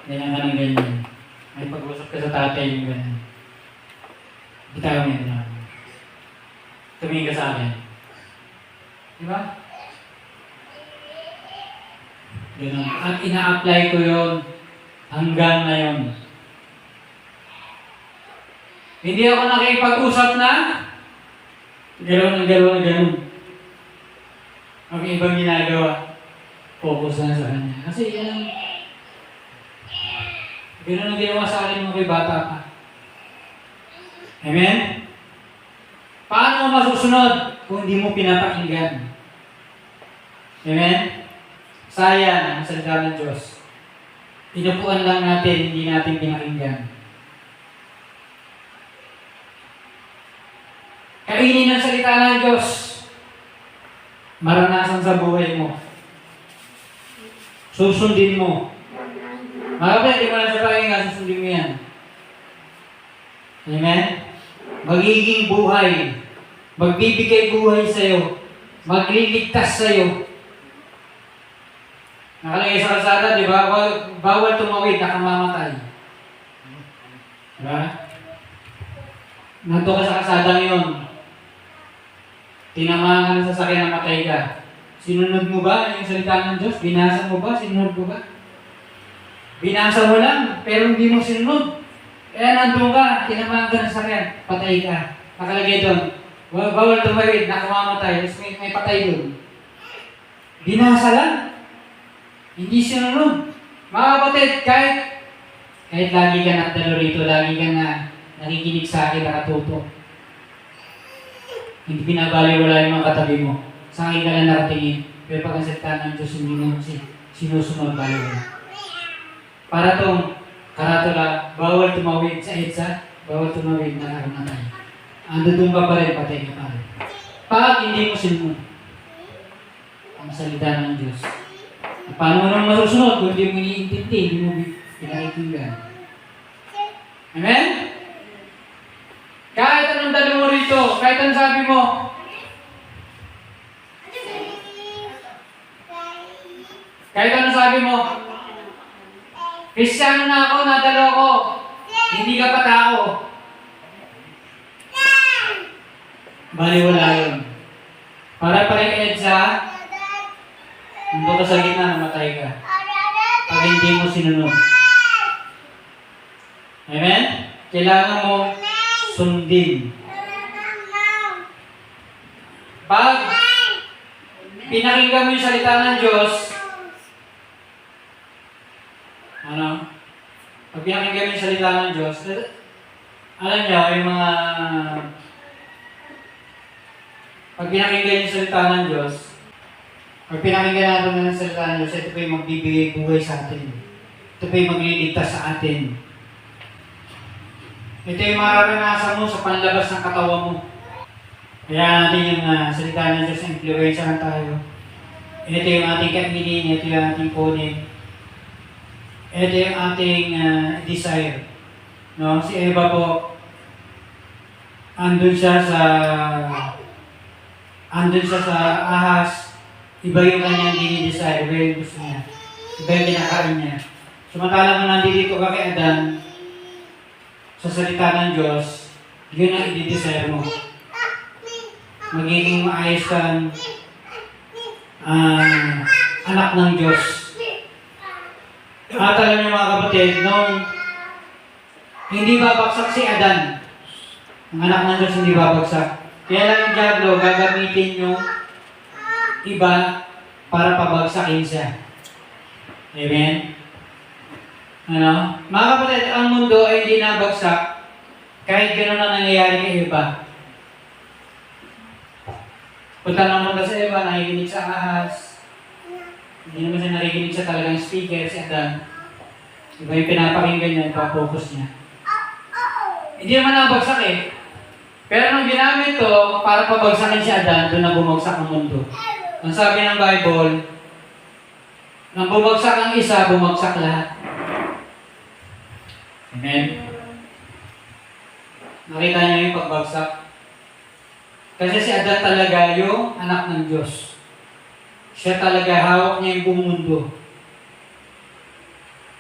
Ganyan ka ng ganyan. May pag-usap ka sa tatay yung ganyan. Bitaw niya na. Tumingin ka sa akin. Diba? Ganun. At ina-apply ko yun hanggang ngayon. Hindi ako nakipag-usap na gano'n. Ang ibang ginagawa. Focus na sa kanya. Kasi yan, gano'n ang ginawa sa akin mga bata pa. Amen? Paano mo masusunod kung hindi mo pinapakinggan? Amen? Sayang ang salita ng Diyos. Inupuan lang natin, hindi natin pinakinggan. Kainin ang salita ng Diyos. Maranasan sa buhay mo. Susundin mo. Mga kapatid, di mo lang sa pakinggan, susundin mo yan. Amen? Magiging buhay. Magbibigay buhay sa'yo. Magliligtas sa'yo. Nakalagay sa kalsada, di ba? Bawal tumawid, nakamamatay. Diba? Nandun ka sa kalsada ngayon. Tinamaan ka na sa sakyan, namatay ka. Sinunod mo ba yung salita ng Diyos? Binasa mo ba? Sinunod mo ba? Binasa mo lang, pero hindi mo sinunod. Kaya nandun ka, tinamaan ka na sa sakyan, patay ka. Nakalagay doon, bawal tumawid, nakamamatay, may patay doon. Binasa lang. Hindi sinunod. Mga kapatid, kahit lagi ka nakadalo rito, lagi ka na nakikinig sa akin, nakatuto. Hindi pinabaliwala yung mga katabi mo. Sa akin ka lang nakatingin. Pero pag ang salita ng Diyos, hindi mo sinusunod baliwala. Para tong karatula, bawal tumawid sa EDSA, bawal tumawid na nakamatay. Ando doon ka pa rin, patay ka pa rin. Pag hindi mo sinunod ang salita ng Diyos. Paano mo naman masusunod kung hindi mo iniintindi, hindi mo pinakikinggan? Amen? Kahit anong dalo mo rito, kahit anong sabi mo, kahit anong sabi mo, Kristiyano na ako, nadalo ako. Hindi ka pa tao. Baliwala yun. Para pa rin EDSA, nandun ka sa gitna, namatay ka. Pag hindi mo sinunod. Amen? Kailangan mo sundin. Pag pinakinggan mo yung salita ng Diyos, pag pinakinggan mo yung salita ng Diyos, alam niyo, yung mga pag pinakinggan yung salita ng Diyos, pag pinakinggan natin ng salita ng Diyos, ito pa yung magbibigay buhay sa atin. Ito pa yung magliligtas sa atin. Ito yung mararanasan mo sa panlabas ng katawan mo. Kaya natin yung salita ng Diyos, influensyahan tayo. Ito yung ating kainin, ito yung ating kunin. Ito yung ating desire. No? Si Eva po, andun siya sa ahas. Iba yung kanyang dinidesire, iba yung gusto niya. Iba yung kinakain niya. Samantalang kung nandito ka kay Adan, sa salita ng Diyos, yun ang i-desire mo. Magiging maayos kang anak ng Diyos. At alam niyo mga kapatid, nung hindi babagsak si Adan, ang anak ng Diyos hindi babagsak. Kaya lang yung diablo, gagamitin yung iba para pabagsakin siya. Amen? Mga kapatid, ang mundo ay hindi nabagsak kahit gano'n ang nangyayari kay Eva. Punta naman sa Eva, nakikinig sa ahas. Hindi naman siya nakikinig sa talagang speaker, si Adan. Iba yung pinapakinggan niya, ipapokus niya. Hindi naman nabagsak eh. Pero nung ginamit to, para pabagsakin si Adan, doon na bumagsak ang mundo. Ang sabi ng Bible, nang bumagsak ang isa, bumagsak lahat. Amen? Nakita niyo yung pagbagsak? Kasi si Adan talaga yung anak ng Diyos. Siya talaga, hawak niya yung buong mundo.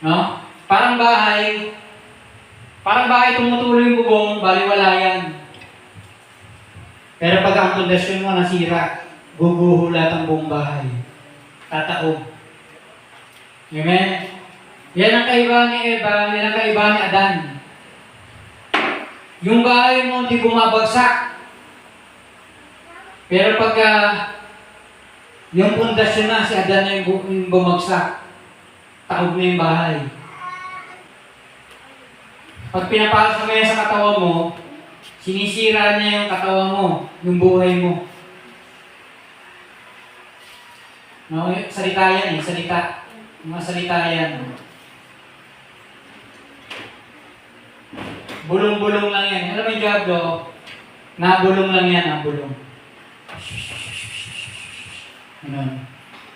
No? Parang bahay tumutuloy yung bubong, baliwala yan. Pero pag ang pundasyon mo nasira, guguhulat ang buong bahay. Tataob. Amen? Yan ang kaibahan ni Eva, yan ang kaibahan ni Adan. Yung bahay mo hindi bumabagsak. Pero pagka yung pundasyon na, si Adan na yung bumagsak, taob na yung bahay. Pag pinapasok mo yan sa katawan mo, sinisira niya yung katawan mo, yung buhay mo. No, salita yan eh, salita. Mga salita yan. Bulong-bulong lang yan. Alam mo yung diablo, nabulong lang yan, nabulong. Ganun.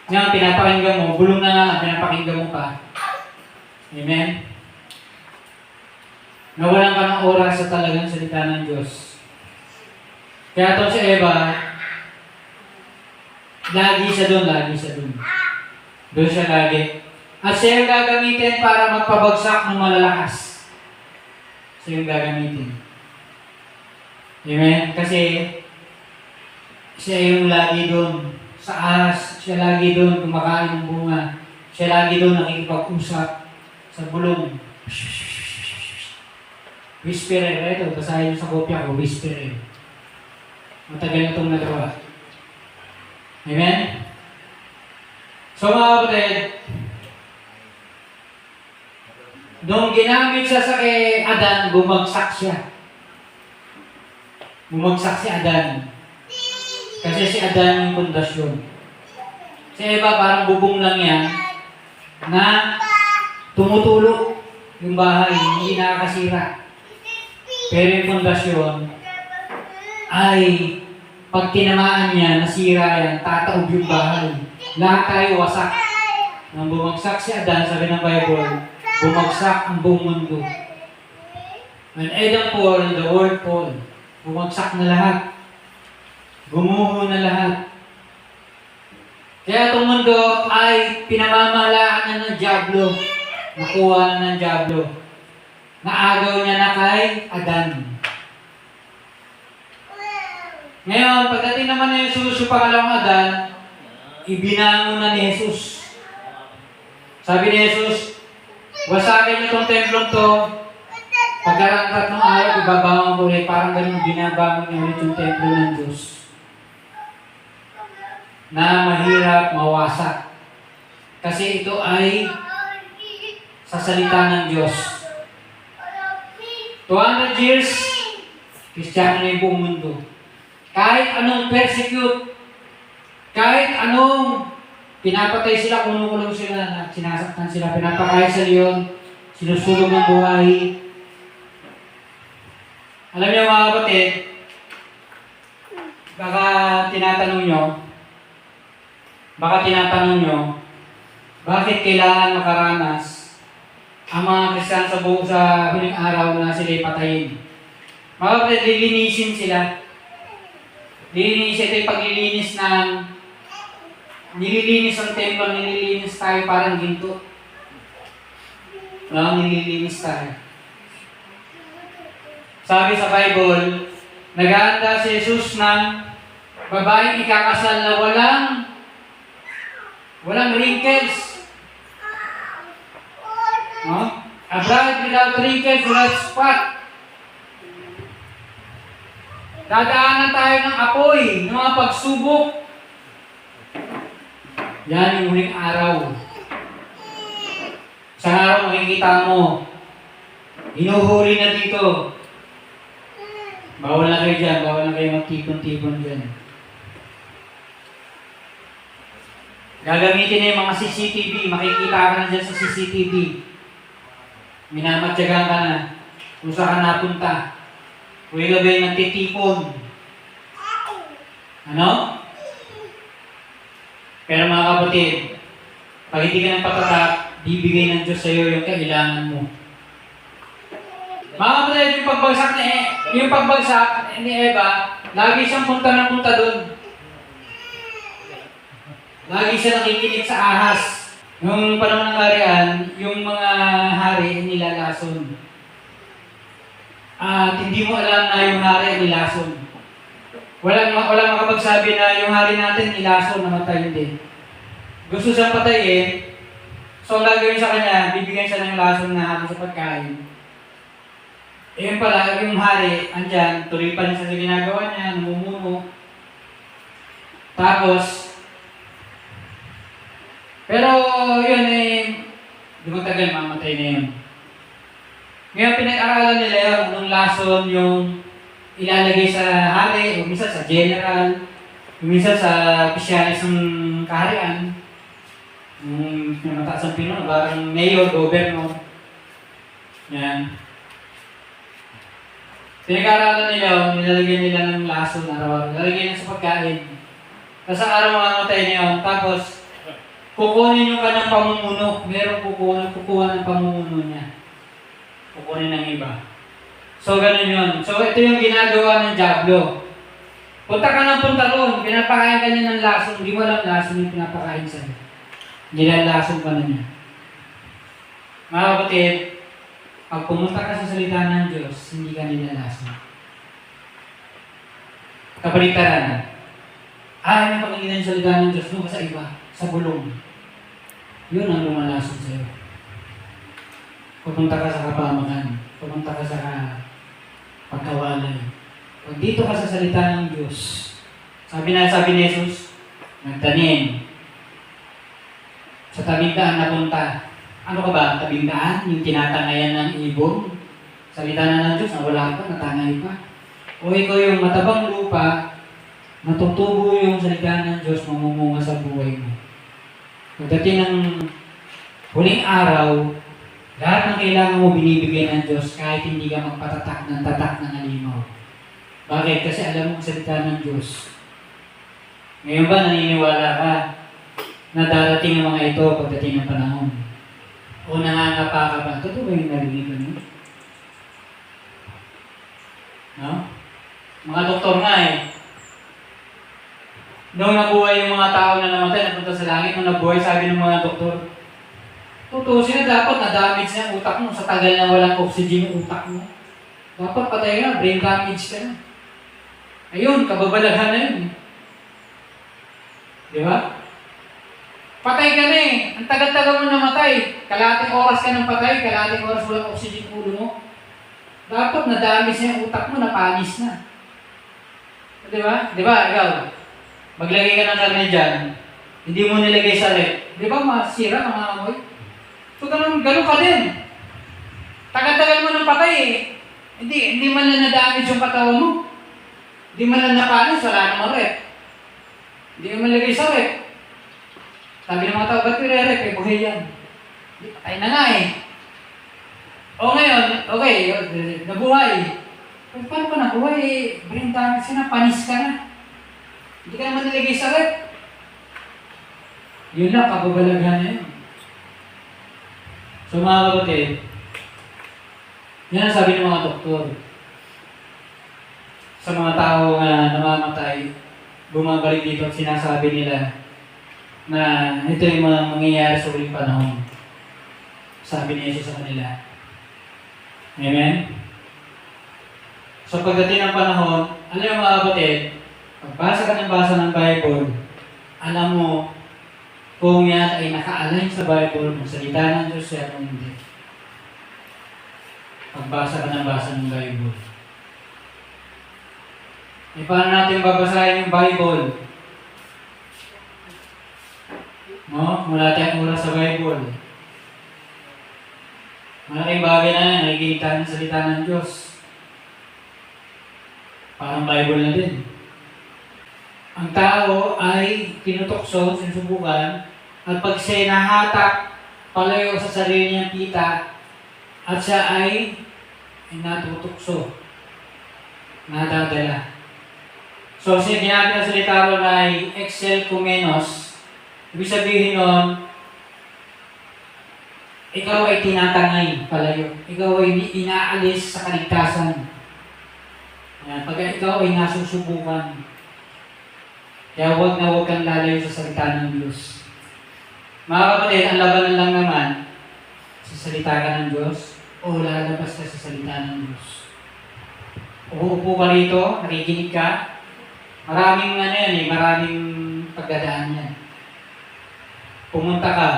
Ngayon, pinapakinggan mo, bulong na nga, pinapakinggan mo pa. Amen? Nawalan ka ng oras sa talagang salita ng Diyos. Kaya ito si Eva, lagi siya doon. Doon siya lagi. At siya yung gagamitin para magpabagsak ng malalakas. Siya yung gagamitin. Amen? Kasi siya yung lagi doon sa ahas. Siya lagi doon kumakain ng bunga. Siya lagi doon nakikipag-usap sa bulong. Whisperer. Ito, basahin nyo sa kopya ko, whisperer. Matagal na itong nagawa. Amen? So mga kapatid, nung ginamit siya sa kay Adan, bumagsak siya. Bumagsak si Adan. Kasi si Adan yung pundasyon. Si Eva parang bubong lang yan na tumutulo yung bahay, hindi nakakasira. Pero yung pundasyon ay pag tinamaan niya, nasira yan, tataob yung bahay. Lahat tayo wasak. Nang bumagsak si Adan, sabi ng Bible, bumagsak ang buong mundo. When Adam fall, the world fall. Bumagsak na lahat. Gumuho na lahat. Kaya itong mundo ay pinamamahalaan na ng diablo. Nakuha na ng dyablo. Naagaw niya na kay Adan. Ngayon, pagdating naman ni Jesus, yung pangalawang Adan, ibinangon na ni Jesus. Sabi ni Jesus, wasagin niyo itong templong to, pagkarangkat ng araw, ibabangon ko ulit. Parang ganun, binabangon niya ulit yung templo ng Diyos. Na mahirap mawasak. Kasi ito ay sa salita ng Diyos. 200 years, Kristiyano na yung buong mundo. Kahit anong persecute, kahit anong pinapatay sila, kumukulong sila, sinasaktan sila, pinapakain sa leon, sinusulong ng buhay. Alam niyo mga kapatid, baka tinatanong nyo, bakit kailangan makaranas ang mga Kristiyano sa huling araw na sila'y patayin? Mga kapatid, lilinisin sila. Ito yung paglilinis nililinis ang templo, nililinis tayo parang ginto. Nililinis tayo. Sabi sa Bible, naghahanda si Jesus ng babaeng ikakasal na walang wrinkles. A bride without wrinkles, without spot. Dadaanan tayo ng apoy, ng mga pagsubok. Yan yung huling araw. Sa araw makikita mo, hinuhuli na dito. Bawal na kayo dyan, bawal na kayo magtipon-tipon dyan. Gagamitin na yung mga CCTV, makikita ka na dyan sa CCTV. Minamatyagan ka na kung saan ka napunta. Kung ikaw ba'y nagtitipon. Ano? Pero mga kapatid, pag hindi ka ng patatak, bibigay ng Diyos sa iyo yung kailangan mo. Mga kapatid, yung pagbagsak ni Eva, lagi siyang punta ng punta doon. Lagi siya nakikinig sa ahas. Nung panahon ng harian, yung mga hari nilalason. At hindi mo alam na yung hari ay nilason. Walang makapagsabi na yung hari natin nilason, namatay din. Gusto siyang patayin, so ang gagawin sa kanya, bibigyan siya ng lason na habang sa pagkain. Yun pala, yung hari, andyan, tuloy pa rin sa ginagawa niya, namumuno. Tapos, pero yun di matagal mamatay na yun. Ngayon, pinag-aralan nila yun, nung lason yung ilalagay sa hari, o minsan sa general, o minsan sa opisyalis ng kaharian, yung mataas ang Pinoy, parang mayor, governor. Yan. Pinag-aralan nila yun, nilalagyan nila ng lason araw-araw, nilalagyan nila sa pagkain. Tapos ang araw mamamatay niya yun, tapos kukunin yung kanyang pamumuno, meron kukuha ng pamumuno niya. Kukunin ng iba. So, ganun yun. So, ito yung ginagawa ng dyablo. Punta ka ng punta ron, pinapakain ka niya ng lason, hindi mo alam lason yung pinapakain sa'yo. Nilalason ka na niya. Mga kapatid, pag pumunta ka sa salita ng Diyos, hindi ka nilalason. Kabaliktaran. May pakinggan ng salita ng Diyos, doon ka sa iba, sa bulong. Yun ang lumalason sa'yo. Pupunta ka sa kapamakan, pupunta ka sa pagkawalay. Pag dito ka sa salita ng Diyos, sabi ni Jesus, nagtanim. Sa tabing daan napunta. Ano ka ba? Tabing daan? Yung tinatangayan ng ibon? Salita na ng Diyos, nawala ka, natangay pa. O ikaw yung matabang lupa, natutubo yung salita ng Diyos, mamumunga sa buhay mo. Pagdating ng huling araw, lahat ng kailangan mo binibigay ng Diyos kahit hindi ka magpatatak ng tatak ng halimaw. Bakit? Kasi alam mo ang salita ng Diyos. Ngayon ba naniniwala ka na darating ang mga ito pagdating ng panahon? O nangangapa ka ba? Totoo ba yung narinig mo? No? Mga doktor nga Noong nabuhay yung mga tao na namatay, napunta sa langit, nung nabuhay, sabi ng mga doktor, tutusin na dapat na-damage na yung utak mo sa tagal na walang oxygen yung utak mo. Dapat patay na, brain damage ka na. Ayun, kababalaghan na yun. Di ba? Patay ka na eh. Ang tagal-tagal mo namatay. Kalahating oras ka nang patay, kalahating oras walang oxygen ulo mo. Dapat na-damage na yung utak mo, napanis na. Di ba? Di ba? Ikaw, maglagay ka ng karne dyan, hindi mo nilagay sa rep. Di ba masira, mangangamoy? So, ganun ka din. Tagal-tagal mo nang patay eh. Hindi man na na-damage yung katawan mo. Hindi man na napanis, wala namang rep. Hindi mo nilagay sa rep. Sabi ng mga tao, ba't pire-rep? Eh, buhay yan. Patay na nga eh. O ngayon, okay, nabuhay. Pero paano pa nabuhay eh? Brain damage ka na, panis ka na. Hindi ka naman nilagay sa rep. Yun lang, kababalaghan na yun. So mga kapatid, yan ang sabi ng mga doktor. Sa mga tao na namamatay, bumabalik dito at sinasabi nila na ito yung mga mangyayari sa uling panahon. Sabi ni Jesus sa kanila. Amen? So pagdating ng panahon, alam mo mga kapatid, pagbasa ka ng basa ng Bible, alam mo kung yan ay naka-align sa Bible, kung salita ng Diyos yan o hindi. Pagbasa ka ng basa ng Bible. E paano natin babasahin yung Bible? No? Wala tayong oras sa Bible. Malaking bagay na yan, nakikinig tayo ng salita ng Diyos. Parang Bible na din. Ang tao ay tinutokso, sinusubukan, at pag siya'y nahatak, palayo sa sarili niyang kita, at siya ay natutokso, nadadala. So, siya ginamit ng salita ron ay exelkumenos. Ibig sabihin nun, ikaw ay tinatangay palayo. Ikaw ay inaalis sa kaligtasan. Pag ikaw ay nasusubukan, kaya huwag na huwag kang lalayo sa salita ng Diyos. Mga kapatid, ang labanan lang naman, sa salita ka ng Diyos, o lalabas ka sa salita ng Diyos. Uupo ka rito, nakikinig ka, maraming maraming pagdadaan yan. Pumunta ka,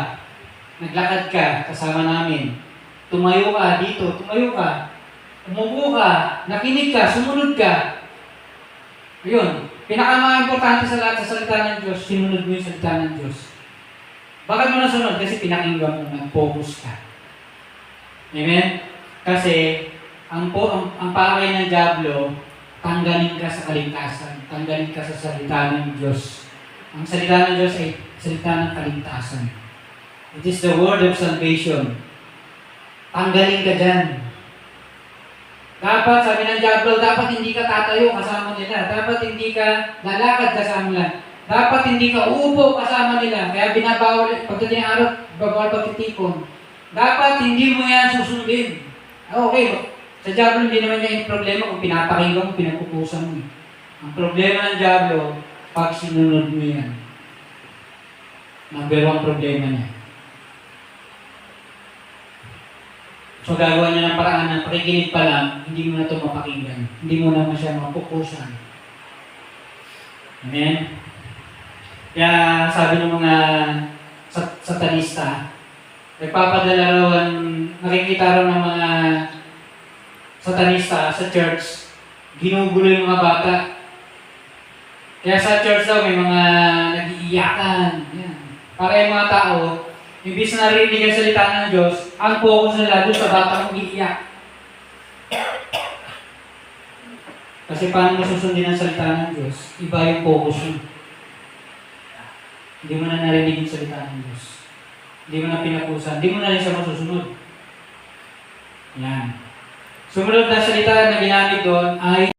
naglakad ka kasama namin, tumayo ka dito, umupo ka, nakinig ka, sumunod ka. Ayun, pinaka-importante sa lahat sa salita ng Diyos, sinunod mo yung salita ng Diyos. Bakit mo nasunod? Kasi pinakinggan mo, nag-focus ka. Amen? Kasi, ang pakay ng Diablo, tanggalin ka sa kaligtasan, tanggalin ka sa salita ng Diyos. Ang salita ng Diyos ay salita ng kaligtasan. It is the word of salvation. Tanggalin ka dyan. Dapat, sabi ng Diablo, dapat hindi ka tatayo kasama nila. Dapat hindi ka lalakad kasama nila. Dapat hindi ka uupo kasama nila. Kaya binabawal, pagdating ng araw, bawal pagtitipon. Dapat hindi mo yan susundin. Okay, sa Diablo hindi naman niya yung problema kung pinapakinggan mo, pinapupusan mo. Ang problema ng Diablo, pag sinunod mo yan. Number one problema niya. So gagawa niya ng paraan na pakikinig pa lang, hindi mo na ito mapakinggan. Hindi mo naman siya mapupusan. Amen? Kaya sabi ng mga satanista, nagpapadala raw, nakikita raw ng mga satanista sa church, ginugulo yung mga bata. Kaya sa church daw may mga nag-iiyakan. Yan. Para yung mga tao, imbis na narinig ang salita ng Diyos, ang focus nila doon sa batang umiiyak. Kasi paano masusundin ang salita ng Diyos? Iba yung focus mo. Hindi mo na narinig yung salita ng Diyos. Hindi mo na pinapusan. Hindi mo na rin siya masusunod. Yan. Sumunod na salita na ginamit doon ay